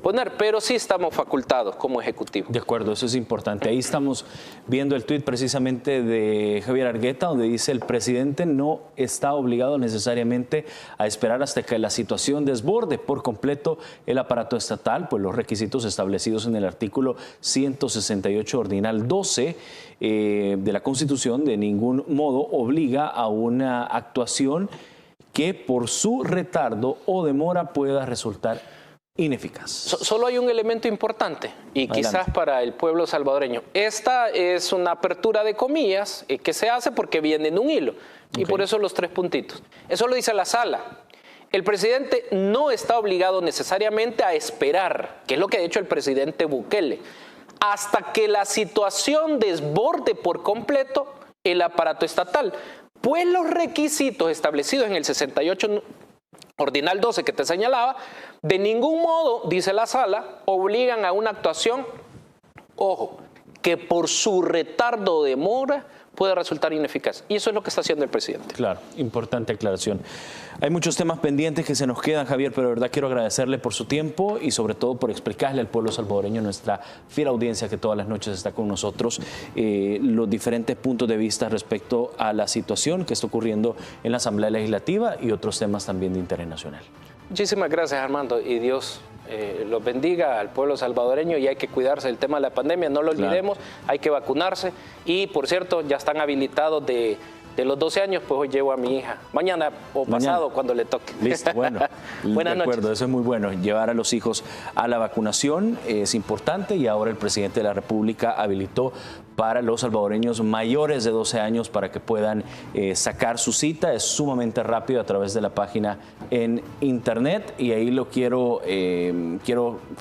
poner, pero sí estamos facultados como ejecutivo. De acuerdo, eso es importante. Ahí estamos viendo el tuit precisamente de Javier Argueta, donde dice: el presidente no está obligado necesariamente a esperar hasta que la situación desborde por completo el aparato estatal, pues los requisitos establecidos en el artículo 168 ordinal 12 de la Constitución de ningún modo obliga a una actuación que por su retardo o demora pueda resultar ineficaz. Solo hay un elemento importante y quizás para el pueblo salvadoreño. Esta es una apertura de comillas que se hace porque viene en un hilo y por eso los 3 puntitos. Eso lo dice la sala. El presidente no está obligado necesariamente a esperar, que es lo que ha hecho el presidente Bukele, hasta que la situación desborde por completo el aparato estatal. Pues los requisitos establecidos en el 68 ordinal 12 que te señalaba, de ningún modo, dice la sala, obligan a una actuación, ojo, que por su retardo o demora puede resultar ineficaz. Y eso es lo que está haciendo el presidente. Claro, importante aclaración. Hay muchos temas pendientes que se nos quedan, Javier, pero de verdad quiero agradecerle por su tiempo y sobre todo por explicarle al pueblo salvadoreño, nuestra fiel audiencia que todas las noches está con nosotros, los diferentes puntos de vista respecto a la situación que está ocurriendo en la Asamblea Legislativa y otros temas también de interés nacional. Muchísimas gracias, Armando, y Dios los bendiga al pueblo salvadoreño, y hay que cuidarse del tema de la pandemia, no lo olvidemos, hay que vacunarse. Y por cierto, ya están habilitados de los 12 años, pues hoy llevo a mi hija, mañana o pasado cuando le toque. Listo, bueno, Buenas de acuerdo, noches. eso es muy bueno, llevar a los hijos a la vacunación es importante, y ahora el presidente de la República habilitó para los salvadoreños mayores de 12 años para que puedan sacar su cita. Es sumamente rápido a través de la página en internet, y ahí lo quiero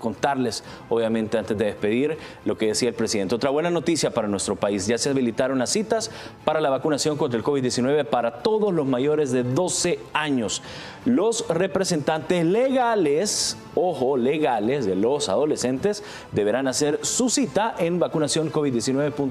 contarles, obviamente, antes de despedir, lo que decía el presidente. Otra buena noticia para nuestro país: ya se habilitaron las citas para la vacunación contra el COVID-19 para todos los mayores de 12 años. Los representantes legales, ojo, legales de los adolescentes deberán hacer su cita en vacunacioncovid19.gov.sv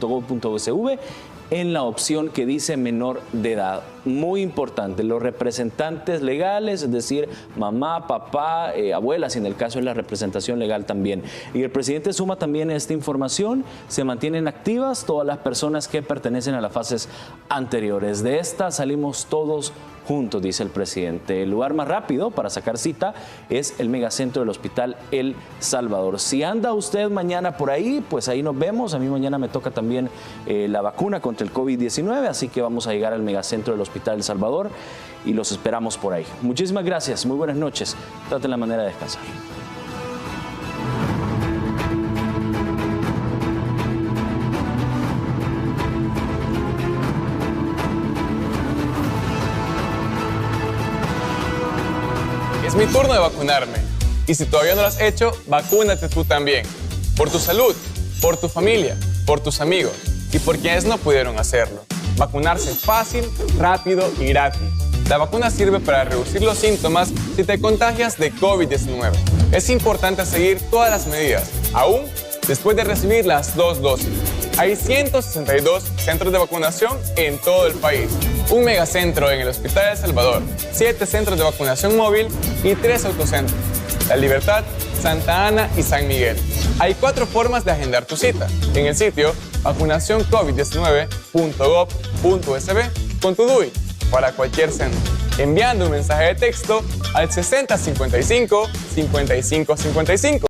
en la opción que dice menor de edad. Muy importante, los representantes legales, es decir, mamá, papá, abuela, si en el caso es la representación legal también. Y el presidente suma también esta información: se mantienen activas todas las personas que pertenecen a las fases anteriores. De esta salimos todos juntos, dice el presidente. El lugar más rápido para sacar cita es el megacentro del Hospital El Salvador. Si anda usted mañana por ahí, pues ahí nos vemos. A mí mañana me toca también la vacuna contra el COVID-19, así que vamos a llegar al megacentro del Hospital El Salvador y los esperamos por ahí. Muchísimas gracias, muy buenas noches. Traten la manera de descansar. Es mi turno de vacunarme. Y si todavía no lo has hecho, vacúnate tú también. Por tu salud, por tu familia, por tus amigos y por quienes no pudieron hacerlo. Vacunarse fácil, rápido y gratis. La vacuna sirve para reducir los síntomas si te contagias de COVID-19. Es importante seguir todas las medidas, aún después de recibir las 2 dosis. Hay 162 centros de vacunación en todo el país. Un megacentro en el Hospital El Salvador, 7 centros de vacunación móvil y 3 autocentros: La Libertad, Santa Ana y San Miguel. Hay 4 formas de agendar tu cita en el sitio vacunacioncovid19.gov.sb con tu DUI para cualquier centro, enviando un mensaje de texto al 6055 5555.